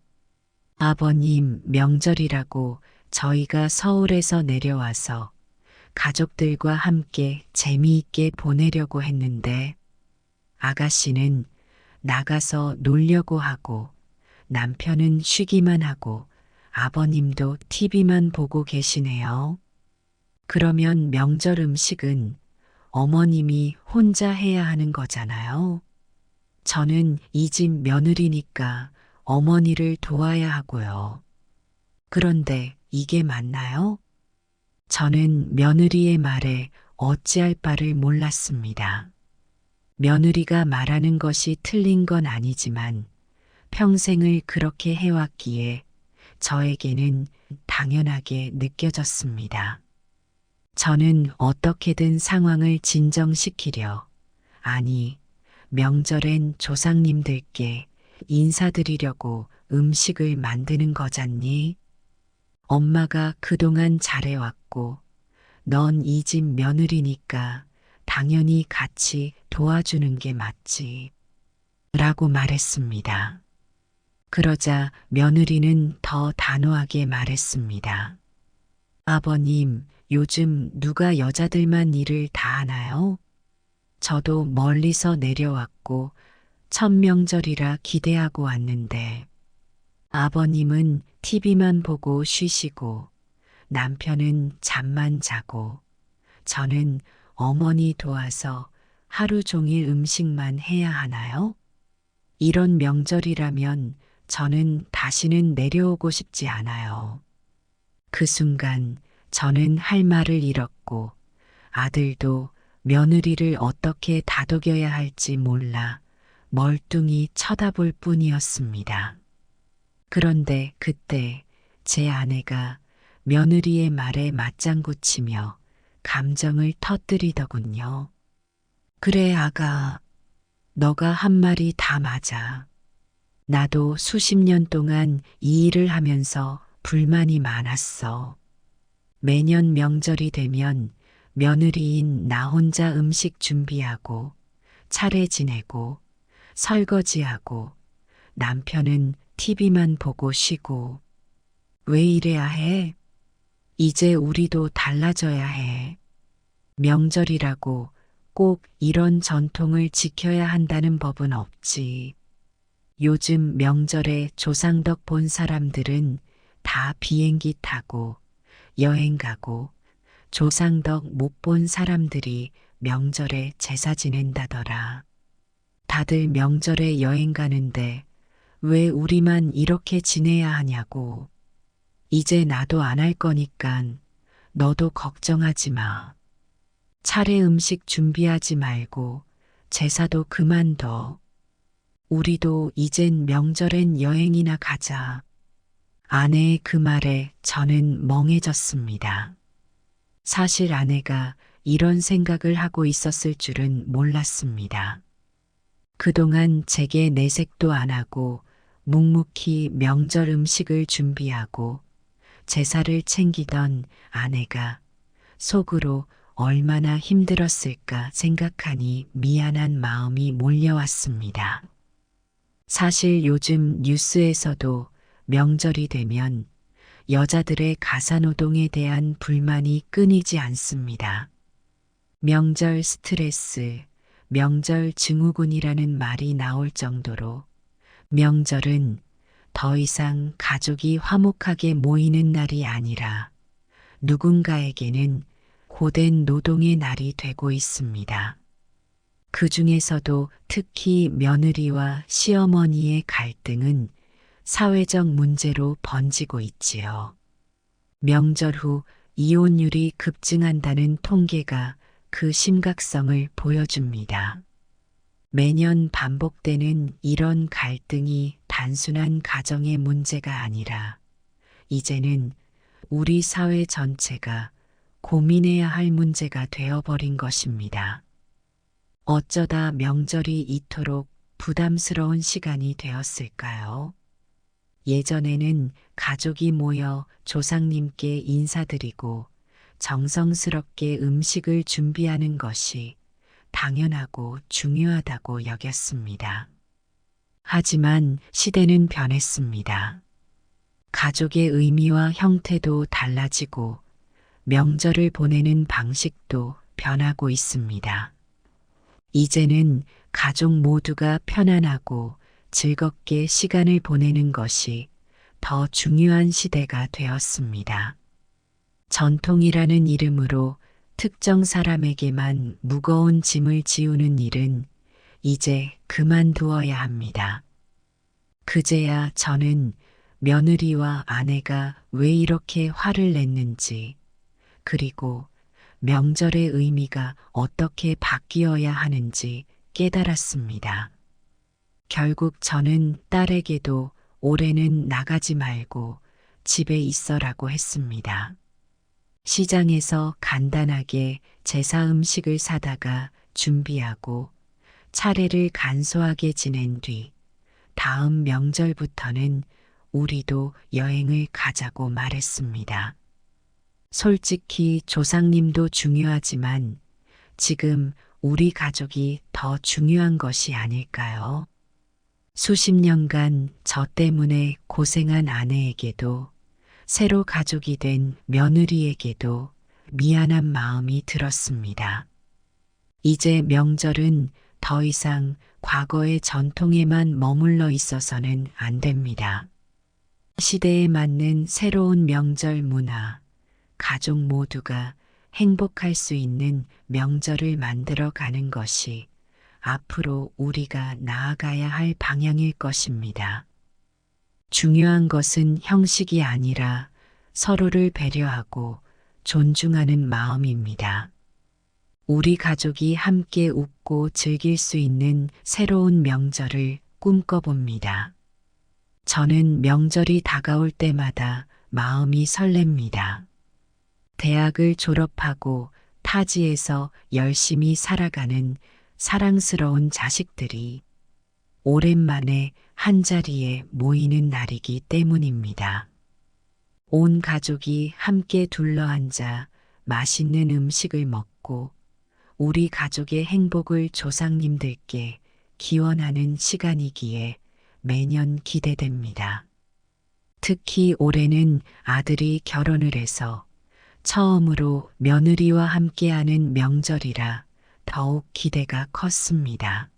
아버님 명절이라고 저희가 서울에서 내려와서 가족들과 함께 재미있게 보내려고 했는데 아가씨는 나가서 놀려고 하고 남편은 쉬기만 하고 아버님도 TV만 보고 계시네요. 그러면 명절 음식은 어머님이 혼자 해야 하는 거잖아요. 저는 이 집 며느리니까 어머니를 도와야 하고요. 그런데 이게 맞나요? 저는 며느리의 말에 어찌할 바를 몰랐습니다. 며느리가 말하는 것이 틀린 건 아니지만 평생을 그렇게 해왔기에 저에게는 당연하게 느껴졌습니다. 저는 어떻게든 상황을 진정시키려, 아니, 명절엔 조상님들께 인사드리려고 음식을 만드는 거잖니? 엄마가 그동안 잘해왔고, 넌 이 집 며느리니까 당연히 같이 도와주는 게 맞지. 라고 말했습니다. 그러자 며느리는 더 단호하게 말했습니다. 아버님, 요즘 누가 여자들만 일을 다 하나요? 저도 멀리서 내려왔고 첫 명절이라 기대하고 왔는데 아버님은 TV만 보고 쉬시고 남편은 잠만 자고 저는 어머니 도와서 하루 종일 음식만 해야 하나요? 이런 명절이라면 저는 다시는 내려오고 싶지 않아요. 그 순간 저는 할 말을 잃었고 아들도 며느리를 어떻게 다독여야 할지 몰라 멀뚱히 쳐다볼 뿐이었습니다. 그런데 그때 제 아내가 며느리의 말에 맞장구 치며 감정을 터뜨리더군요. 그래, 아가. 너가 한 말이 다 맞아. 나도 수십 년 동안 이 일을 하면서 불만이 많았어. 매년 명절이 되면 며느리인 나 혼자 음식 준비하고 차례 지내고 설거지하고 남편은 TV만 보고 쉬고 왜 이래야 해? 이제 우리도 달라져야 해. 명절이라고 꼭 이런 전통을 지켜야 한다는 법은 없지. 요즘 명절에 조상덕 본 사람들은 다 비행기 타고 여행 가고 조상덕 못 본 사람들이 명절에 제사 지낸다더라. 다들 명절에 여행 가는데 왜 우리만 이렇게 지내야 하냐고. 이제 나도 안 할 거니깐 너도 걱정하지 마. 차례 음식 준비하지 말고 제사도 그만둬. 우리도 이젠 명절엔 여행이나 가자. 아내의 그 말에 저는 멍해졌습니다. 사실 아내가 이런 생각을 하고 있었을 줄은 몰랐습니다. 그동안 제게 내색도 안 하고 묵묵히 명절 음식을 준비하고 제사를 챙기던 아내가 속으로 얼마나 힘들었을까 생각하니 미안한 마음이 몰려왔습니다. 사실 요즘 뉴스에서도 명절이 되면 여자들의 가사노동에 대한 불만이 끊이지 않습니다. 명절 스트레스, 명절 증후군이라는 말이 나올 정도로 명절은 더 이상 가족이 화목하게 모이는 날이 아니라 누군가에게는 고된 노동의 날이 되고 있습니다. 그 중에서도 특히 며느리와 시어머니의 갈등은 사회적 문제로 번지고 있지요. 명절 후 이혼율이 급증한다는 통계가 그 심각성을 보여줍니다. 매년 반복되는 이런 갈등이 단순한 가정의 문제가 아니라 이제는 우리 사회 전체가 고민해야 할 문제가 되어버린 것입니다. 어쩌다 명절이 이토록 부담스러운 시간이 되었을까요? 예전에는 가족이 모여 조상님께 인사드리고 정성스럽게 음식을 준비하는 것이 당연하고 중요하다고 여겼습니다. 하지만 시대는 변했습니다. 가족의 의미와 형태도 달라지고 명절을 보내는 방식도 변하고 있습니다. 이제는 가족 모두가 편안하고 즐겁게 시간을 보내는 것이 더 중요한 시대가 되었습니다. 전통이라는 이름으로 특정 사람에게만 무거운 짐을 지우는 일은 이제 그만두어야 합니다. 그제야 저는 며느리와 아내가 왜 이렇게 화를 냈는지, 그리고 명절의 의미가 어떻게 바뀌어야 하는지 깨달았습니다. 결국 저는 딸에게도 올해는 나가지 말고 집에 있어라고 했습니다. 시장에서 간단하게 제사 음식을 사다가 준비하고 차례를 간소하게 지낸 뒤 다음 명절부터는 우리도 여행을 가자고 말했습니다. 솔직히 조상님도 중요하지만 지금 우리 가족이 더 중요한 것이 아닐까요? 수십 년간 저 때문에 고생한 아내에게도 새로 가족이 된 며느리에게도 미안한 마음이 들었습니다. 이제 명절은 더 이상 과거의 전통에만 머물러 있어서는 안 됩니다. 시대에 맞는 새로운 명절 문화, 가족 모두가 행복할 수 있는 명절을 만들어 가는 것이 앞으로 우리가 나아가야 할 방향일 것입니다. 중요한 것은 형식이 아니라 서로를 배려하고 존중하는 마음입니다. 우리 가족이 함께 웃고 즐길 수 있는 새로운 명절을 꿈꿔봅니다. 저는 명절이 다가올 때마다 마음이 설렙니다. 대학을 졸업하고 타지에서 열심히 살아가는 사랑스러운 자식들이 오랜만에 한자리에 모이는 날이기 때문입니다. 온 가족이 함께 둘러앉아 맛있는 음식을 먹고 우리 가족의 행복을 조상님들께 기원하는 시간이기에 매년 기대됩니다. 특히 올해는 아들이 결혼을 해서 처음으로 며느리와 함께하는 명절이라 더욱 기대가 컸습니다.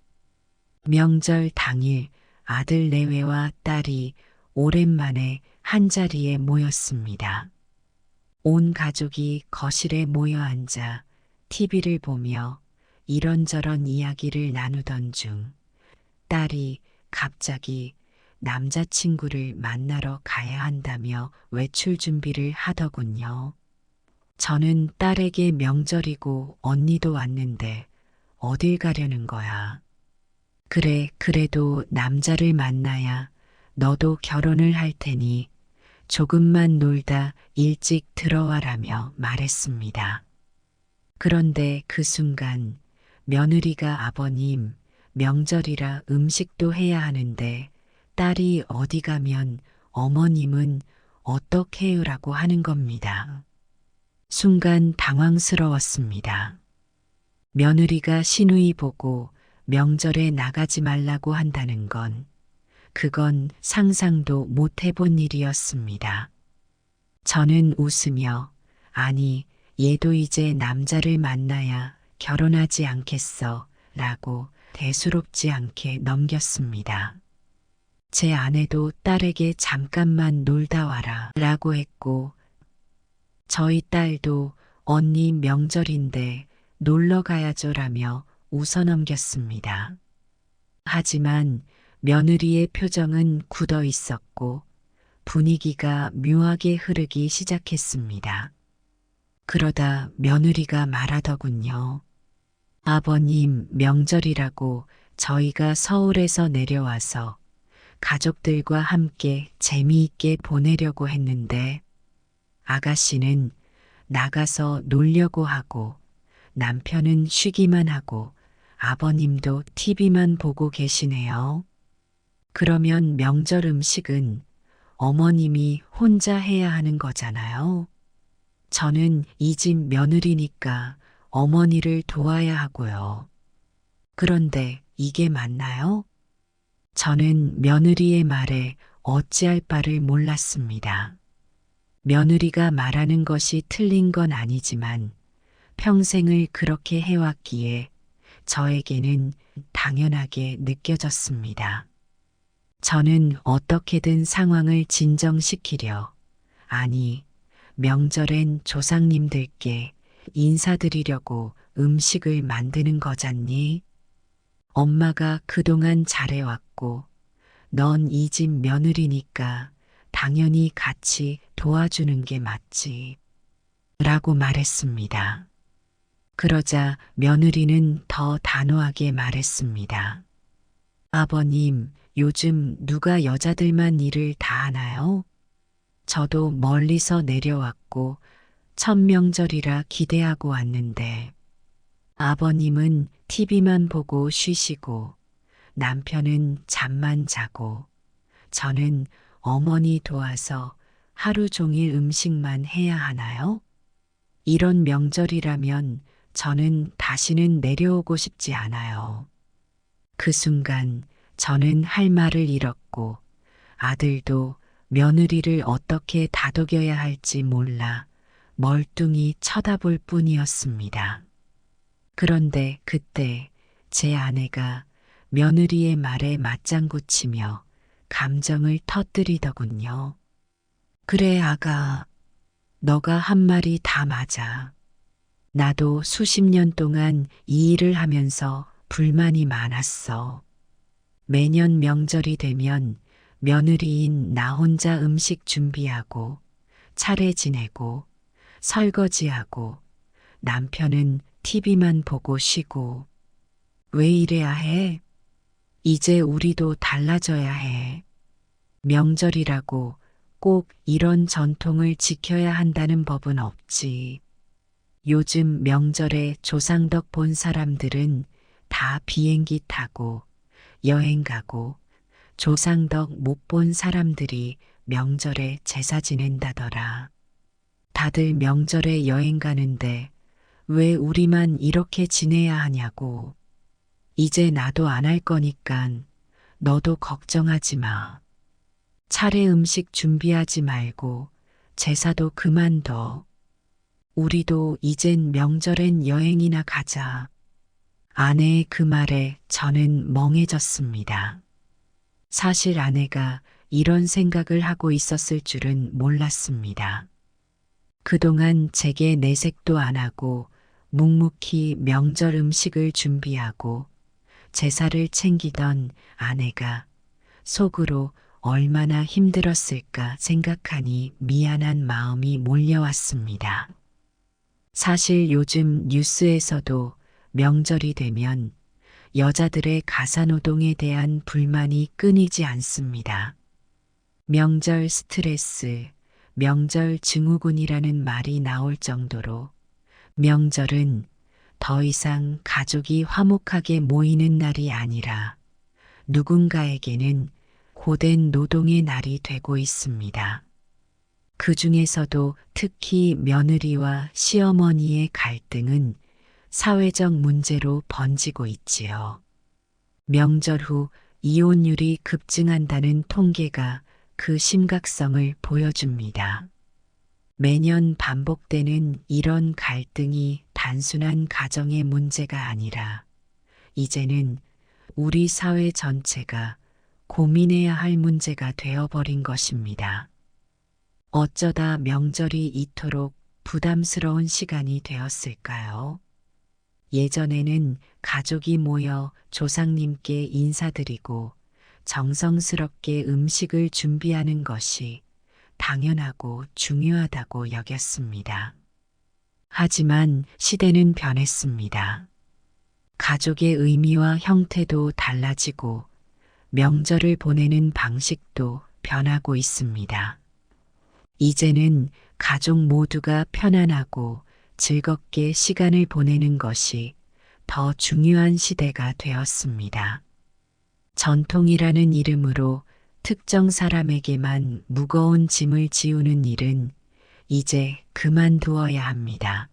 명절 당일 아들 내외와 딸이 오랜만에 한자리에 모였습니다. 온 가족이 거실에 모여 앉아 TV를 보며 이런저런 이야기를 나누던 중 딸이 갑자기 남자친구를 만나러 가야 한다며 외출 준비를 하더군요. 저는 딸에게 명절이고 언니도 왔는데 어딜 가려는 거야. 그래, 그래도 남자를 만나야 너도 결혼을 할 테니 조금만 놀다 일찍 들어와라며 말했습니다. 그런데 그 순간 며느리가 아버님, 명절이라 음식도 해야 하는데 딸이 어디 가면 어머님은 어떻게 해요라고 하는 겁니다. 순간 당황스러웠습니다. 며느리가 시누이 보고 명절에 나가지 말라고 한다는 건 그건 상상도 못 해본 일이었습니다. 저는 웃으며 아니 얘도 이제 남자를 만나야 결혼하지 않겠어 라고 대수롭지 않게 넘겼습니다. 제 아내도 딸에게 잠깐만 놀다 와라 라고 했고 저희 딸도 언니 명절인데 놀러 가야죠 라며 웃어넘겼습니다. 하지만 며느리의 표정은 굳어 있었고 분위기가 묘하게 흐르기 시작했습니다. 그러다 며느리가 말하더군요. 아버님 명절이라고 저희가 서울에서 내려와서 가족들과 함께 재미있게 보내려고 했는데 아가씨는 나가서 놀려고 하고 남편은 쉬기만 하고 아버님도 TV만 보고 계시네요. 그러면 명절 음식은 어머님이 혼자 해야 하는 거잖아요. 저는 이 집 며느리니까 어머니를 도와야 하고요. 그런데 이게 맞나요? 저는 며느리의 말에 어찌할 바를 몰랐습니다. 며느리가 말하는 것이 틀린 건 아니지만 평생을 그렇게 해왔기에 저에게는 당연하게 느껴졌습니다. 저는 어떻게든 상황을 진정시키려, 아니, 명절엔 조상님들께 인사드리려고 음식을 만드는 거잖니? 엄마가 그동안 잘해왔고, 넌 이 집 며느리니까 당연히 같이 도와주는 게 맞지. 라고 말했습니다. 그러자 며느리는 더 단호하게 말했습니다. 아버님, 요즘 누가 여자들만 일을 다 하나요? 저도 멀리서 내려왔고 첫 명절이라 기대하고 왔는데 아버님은 TV만 보고 쉬시고 남편은 잠만 자고 저는 어머니 도와서 하루 종일 음식만 해야 하나요? 이런 명절이라면 저는 다시는 내려오고 싶지 않아요. 그 순간 저는 할 말을 잃었고 아들도 며느리를 어떻게 다독여야 할지 몰라 멀뚱히 쳐다볼 뿐이었습니다. 그런데 그때 제 아내가 며느리의 말에 맞장구 치며 감정을 터뜨리더군요. 그래, 아가. 너가 한 말이 다 맞아. 나도 수십 년 동안 이 일을 하면서 불만이 많았어. 매년 명절이 되면 며느리인 나 혼자 음식 준비하고 차례 지내고 설거지하고 남편은 TV만 보고 쉬고 왜 이래야 해? 이제 우리도 달라져야 해. 명절이라고 꼭 이런 전통을 지켜야 한다는 법은 없지. 요즘 명절에 조상덕 본 사람들은 다 비행기 타고 여행 가고 조상덕 못 본 사람들이 명절에 제사 지낸다더라. 다들 명절에 여행 가는데 왜 우리만 이렇게 지내야 하냐고. 이제 나도 안 할 거니깐 너도 걱정하지 마. 차례 음식 준비하지 말고 제사도 그만둬. 우리도 이젠 명절엔 여행이나 가자. 아내의 그 말에 저는 멍해졌습니다. 사실 아내가 이런 생각을 하고 있었을 줄은 몰랐습니다. 그동안 제게 내색도 안 하고 묵묵히 명절 음식을 준비하고 제사를 챙기던 아내가 속으로 얼마나 힘들었을까 생각하니 미안한 마음이 몰려왔습니다. 사실 요즘 뉴스에서도 명절이 되면 여자들의 가사노동에 대한 불만이 끊이지 않습니다. 명절 스트레스, 명절 증후군이라는 말이 나올 정도로 명절은 더 이상 가족이 화목하게 모이는 날이 아니라 누군가에게는 고된 노동의 날이 되고 있습니다. 그 중에서도 특히 며느리와 시어머니의 갈등은 사회적 문제로 번지고 있지요. 명절 후 이혼율이 급증한다는 통계가 그 심각성을 보여줍니다. 매년 반복되는 이런 갈등이 단순한 가정의 문제가 아니라 이제는 우리 사회 전체가 고민해야 할 문제가 되어버린 것입니다. 어쩌다 명절이 이토록 부담스러운 시간이 되었을까요? 예전에는 가족이 모여 조상님께 인사드리고 정성스럽게 음식을 준비하는 것이 당연하고 중요하다고 여겼습니다. 하지만 시대는 변했습니다. 가족의 의미와 형태도 달라지고 명절을 보내는 방식도 변하고 있습니다. 이제는 가족 모두가 편안하고 즐겁게 시간을 보내는 것이 더 중요한 시대가 되었습니다. 전통이라는 이름으로 특정 사람에게만 무거운 짐을 지우는 일은 이제 그만두어야 합니다.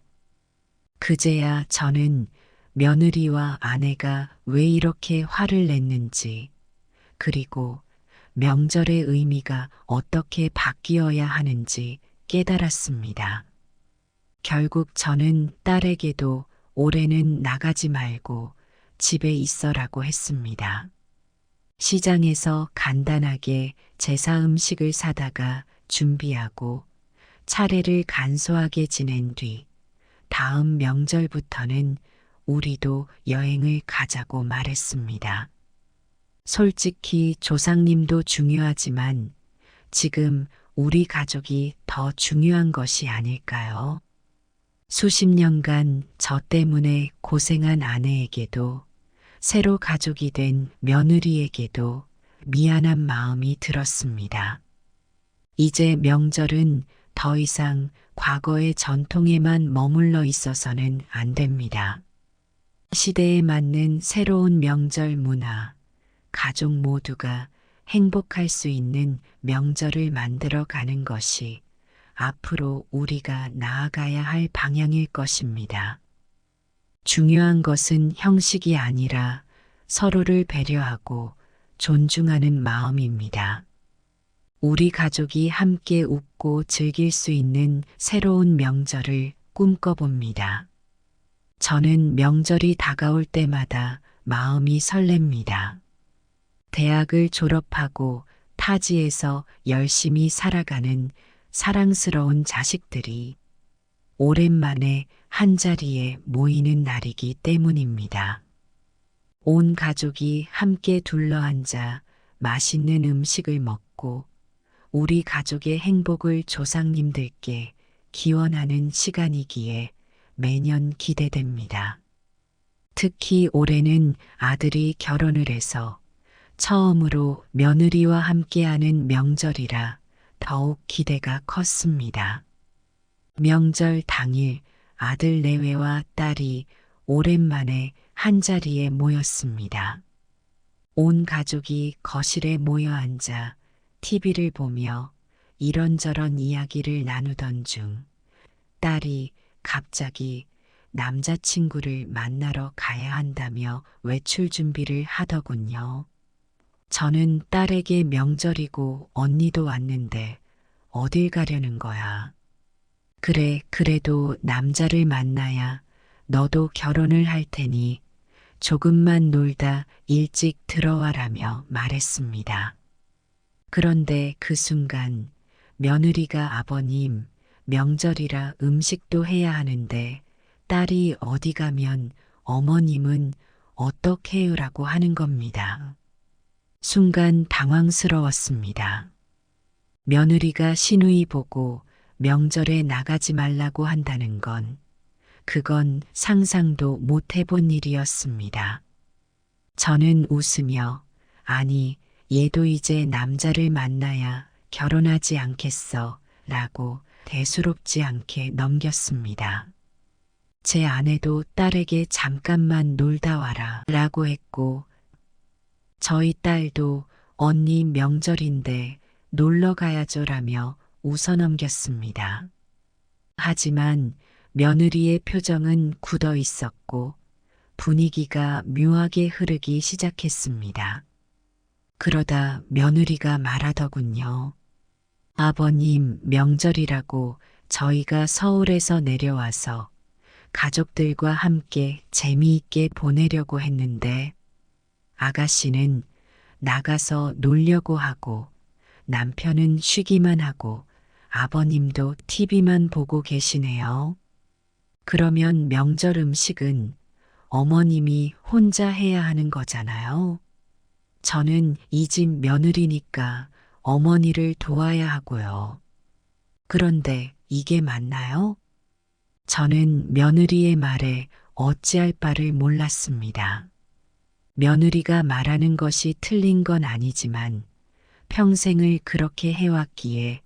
그제야 저는 며느리와 아내가 왜 이렇게 화를 냈는지, 그리고 명절의 의미가 어떻게 바뀌어야 하는지 깨달았습니다. 결국 저는 딸에게도 올해는 나가지 말고 집에 있어라고 했습니다. 시장에서 간단하게 제사 음식을 사다가 준비하고 차례를 간소하게 지낸 뒤 다음 명절부터는 우리도 여행을 가자고 말했습니다. 솔직히 조상님도 중요하지만 지금 우리 가족이 더 중요한 것이 아닐까요? 수십 년간 저 때문에 고생한 아내에게도 새로 가족이 된 며느리에게도 미안한 마음이 들었습니다. 이제 명절은 더 이상 과거의 전통에만 머물러 있어서는 안 됩니다. 시대에 맞는 새로운 명절 문화, 가족 모두가 행복할 수 있는 명절을 만들어 가는 것이 앞으로 우리가 나아가야 할 방향일 것입니다. 중요한 것은 형식이 아니라 서로를 배려하고 존중하는 마음입니다. 우리 가족이 함께 웃고 즐길 수 있는 새로운 명절을 꿈꿔봅니다. 저는 명절이 다가올 때마다 마음이 설렙니다. 대학을 졸업하고 타지에서 열심히 살아가는 사랑스러운 자식들이 오랜만에 한자리에 모이는 날이기 때문입니다. 온 가족이 함께 둘러앉아 맛있는 음식을 먹고 우리 가족의 행복을 조상님들께 기원하는 시간이기에 매년 기대됩니다. 특히 올해는 아들이 결혼을 해서 처음으로 며느리와 함께하는 명절이라 더욱 기대가 컸습니다. 명절 당일 아들 내외와 딸이 오랜만에 한자리에 모였습니다. 온 가족이 거실에 모여 앉아 TV를 보며 이런저런 이야기를 나누던 중 딸이 갑자기 남자친구를 만나러 가야 한다며 외출 준비를 하더군요. 저는 딸에게 명절이고 언니도 왔는데 어딜 가려는 거야. 그래, 그래도 남자를 만나야 너도 결혼을 할 테니 조금만 놀다 일찍 들어와라며 말했습니다. 그런데 그 순간 며느리가 아버님, 명절이라 음식도 해야 하는데 딸이 어디 가면 어머님은 어떻게 해요라고 하는 겁니다. 순간 당황스러웠습니다. 며느리가 시누이 보고 명절에 나가지 말라고 한다는 건 그건 상상도 못 해본 일이었습니다. 저는 웃으며 아니 얘도 이제 남자를 만나야 결혼하지 않겠어 라고 대수롭지 않게 넘겼습니다. 제 아내도 딸에게 잠깐만 놀다 와라 라고 했고 저희 딸도 언니 명절인데 놀러 가야죠 라며 웃어넘겼습니다. 하지만 며느리의 표정은 굳어 있었고 분위기가 묘하게 흐르기 시작했습니다. 그러다 며느리가 말하더군요. 아버님 명절이라고 저희가 서울에서 내려와서 가족들과 함께 재미있게 보내려고 했는데 아가씨는 나가서 놀려고 하고 남편은 쉬기만 하고 아버님도 TV만 보고 계시네요. 그러면 명절 음식은 어머님이 혼자 해야 하는 거잖아요. 저는 이 집 며느리니까 어머니를 도와야 하고요. 그런데 이게 맞나요? 저는 며느리의 말에 어찌할 바를 몰랐습니다. 며느리가 말하는 것이 틀린 건 아니지만 평생을 그렇게 해왔기에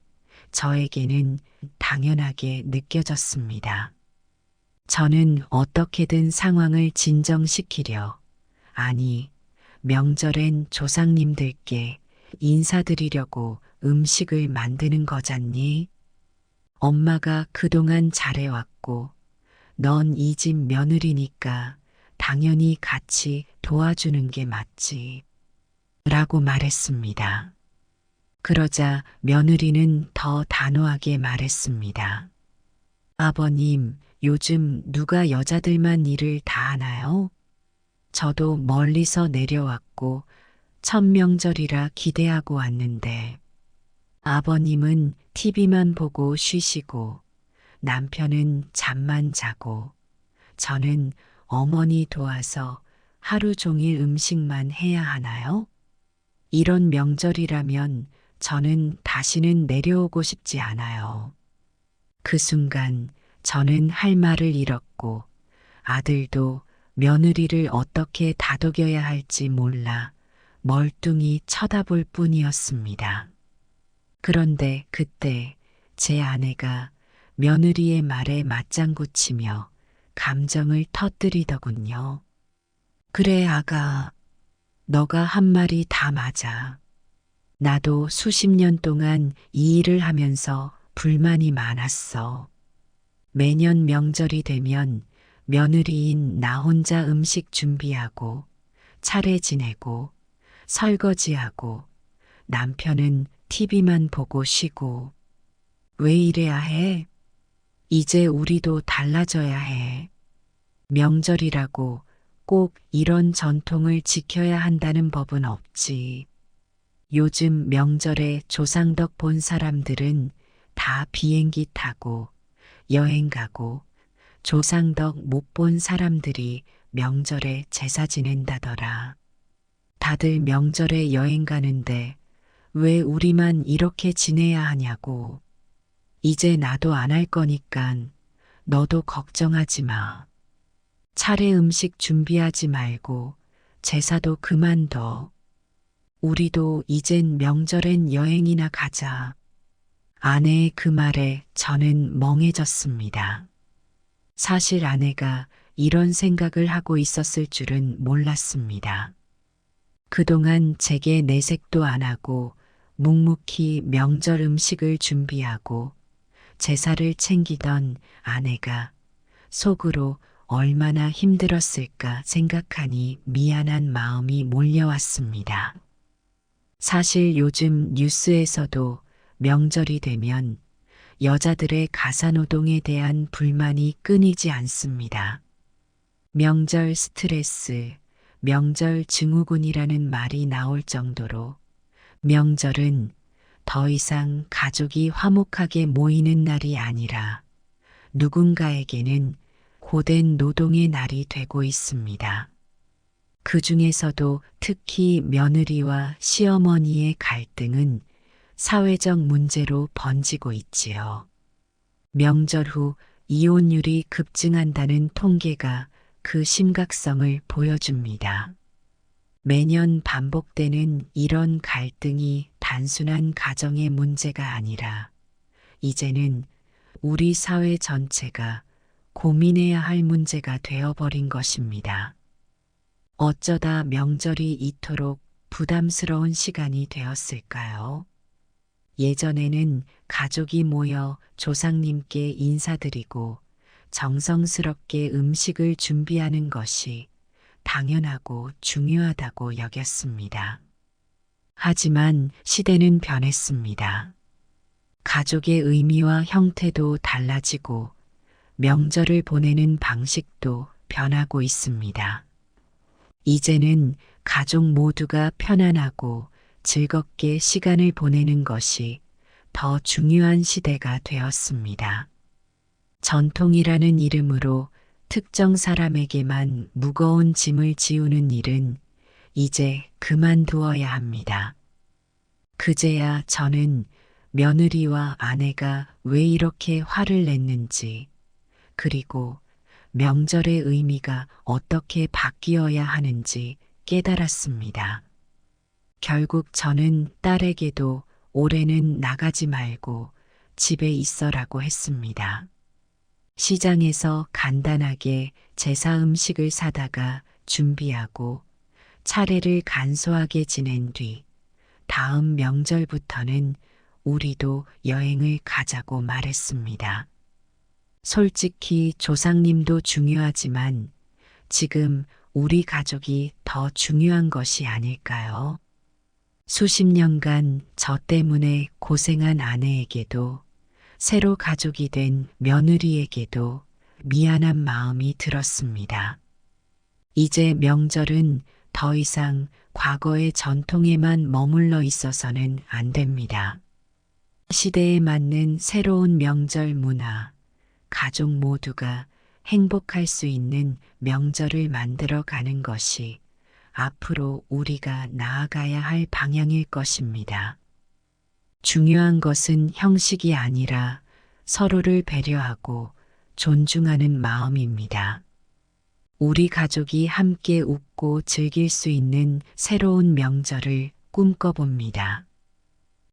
저에게는 당연하게 느껴졌습니다. 저는 어떻게든 상황을 진정시키려, 아니, 명절엔 조상님들께 인사드리려고 음식을 만드는 거잖니? 엄마가 그동안 잘해왔고, 넌 이 집 며느리니까 당연히 같이 도와주는 게 맞지. 라고 말했습니다. 그러자 며느리는 더 단호하게 말했습니다. 아버님, 요즘 누가 여자들만 일을 다 하나요? 저도 멀리서 내려왔고 첫 명절이라 기대하고 왔는데 아버님은 TV만 보고 쉬시고 남편은 잠만 자고 저는 어머니 도와서 하루 종일 음식만 해야 하나요? 이런 명절이라면 저는 다시는 내려오고 싶지 않아요. 그 순간 저는 할 말을 잃었고 아들도 며느리를 어떻게 다독여야 할지 몰라 멀뚱히 쳐다볼 뿐이었습니다. 그런데 그때 제 아내가 며느리의 말에 맞장구 치며 감정을 터뜨리더군요. 그래, 아가. 너가 한 말이 다 맞아. 나도 수십 년 동안 이 일을 하면서 불만이 많았어. 매년 명절이 되면 며느리인 나 혼자 음식 준비하고 차례 지내고 설거지하고 남편은 TV만 보고 쉬고 왜 이래야 해? 이제 우리도 달라져야 해. 명절이라고 꼭 이런 전통을 지켜야 한다는 법은 없지. 요즘 명절에 조상덕 본 사람들은 다 비행기 타고 여행 가고 조상덕 못 본 사람들이 명절에 제사 지낸다더라. 다들 명절에 여행 가는데 왜 우리만 이렇게 지내야 하냐고. 이제 나도 안 할 거니깐 너도 걱정하지 마. 차례 음식 준비하지 말고 제사도 그만둬. 우리도 이젠 명절엔 여행이나 가자. 아내의 그 말에 저는 멍해졌습니다. 사실 아내가 이런 생각을 하고 있었을 줄은 몰랐습니다. 그동안 제게 내색도 안 하고 묵묵히 명절 음식을 준비하고 제사를 챙기던 아내가 속으로 얼마나 힘들었을까 생각하니 미안한 마음이 몰려왔습니다. 사실 요즘 뉴스에서도 명절이 되면 여자들의 가사노동에 대한 불만이 끊이지 않습니다. 명절 스트레스, 명절 증후군이라는 말이 나올 정도로 명절은 더 이상 가족이 화목하게 모이는 날이 아니라 누군가에게는 고된 노동의 날이 되고 있습니다. 그 중에서도 특히 며느리와 시어머니의 갈등은 사회적 문제로 번지고 있지요. 명절 후 이혼율이 급증한다는 통계가 그 심각성을 보여줍니다. 매년 반복되는 이런 갈등이 단순한 가정의 문제가 아니라 이제는 우리 사회 전체가 고민해야 할 문제가 되어버린 것입니다. 어쩌다 명절이 이토록 부담스러운 시간이 되었을까요? 예전에는 가족이 모여 조상님께 인사드리고 정성스럽게 음식을 준비하는 것이 당연하고 중요하다고 여겼습니다. 하지만 시대는 변했습니다. 가족의 의미와 형태도 달라지고 명절을 보내는 방식도 변하고 있습니다. 이제는 가족 모두가 편안하고 즐겁게 시간을 보내는 것이 더 중요한 시대가 되었습니다. 전통이라는 이름으로 특정 사람에게만 무거운 짐을 지우는 일은 이제 그만두어야 합니다. 그제야 저는 며느리와 아내가 왜 이렇게 화를 냈는지, 그리고 명절의 의미가 어떻게 바뀌어야 하는지 깨달았습니다. 결국 저는 딸에게도 올해는 나가지 말고 집에 있어라고 했습니다. 시장에서 간단하게 제사 음식을 사다가 준비하고 차례를 간소하게 지낸 뒤 다음 명절부터는 우리도 여행을 가자고 말했습니다. 솔직히 조상님도 중요하지만 지금 우리 가족이 더 중요한 것이 아닐까요? 수십 년간 저 때문에 고생한 아내에게도 새로 가족이 된 며느리에게도 미안한 마음이 들었습니다. 이제 명절은 더 이상 과거의 전통에만 머물러 있어서는 안 됩니다. 시대에 맞는 새로운 명절 문화, 가족 모두가 행복할 수 있는 명절을 만들어 가는 것이 앞으로 우리가 나아가야 할 방향일 것입니다. 중요한 것은 형식이 아니라 서로를 배려하고 존중하는 마음입니다. 우리 가족이 함께 웃고 즐길 수 있는 새로운 명절을 꿈꿔봅니다.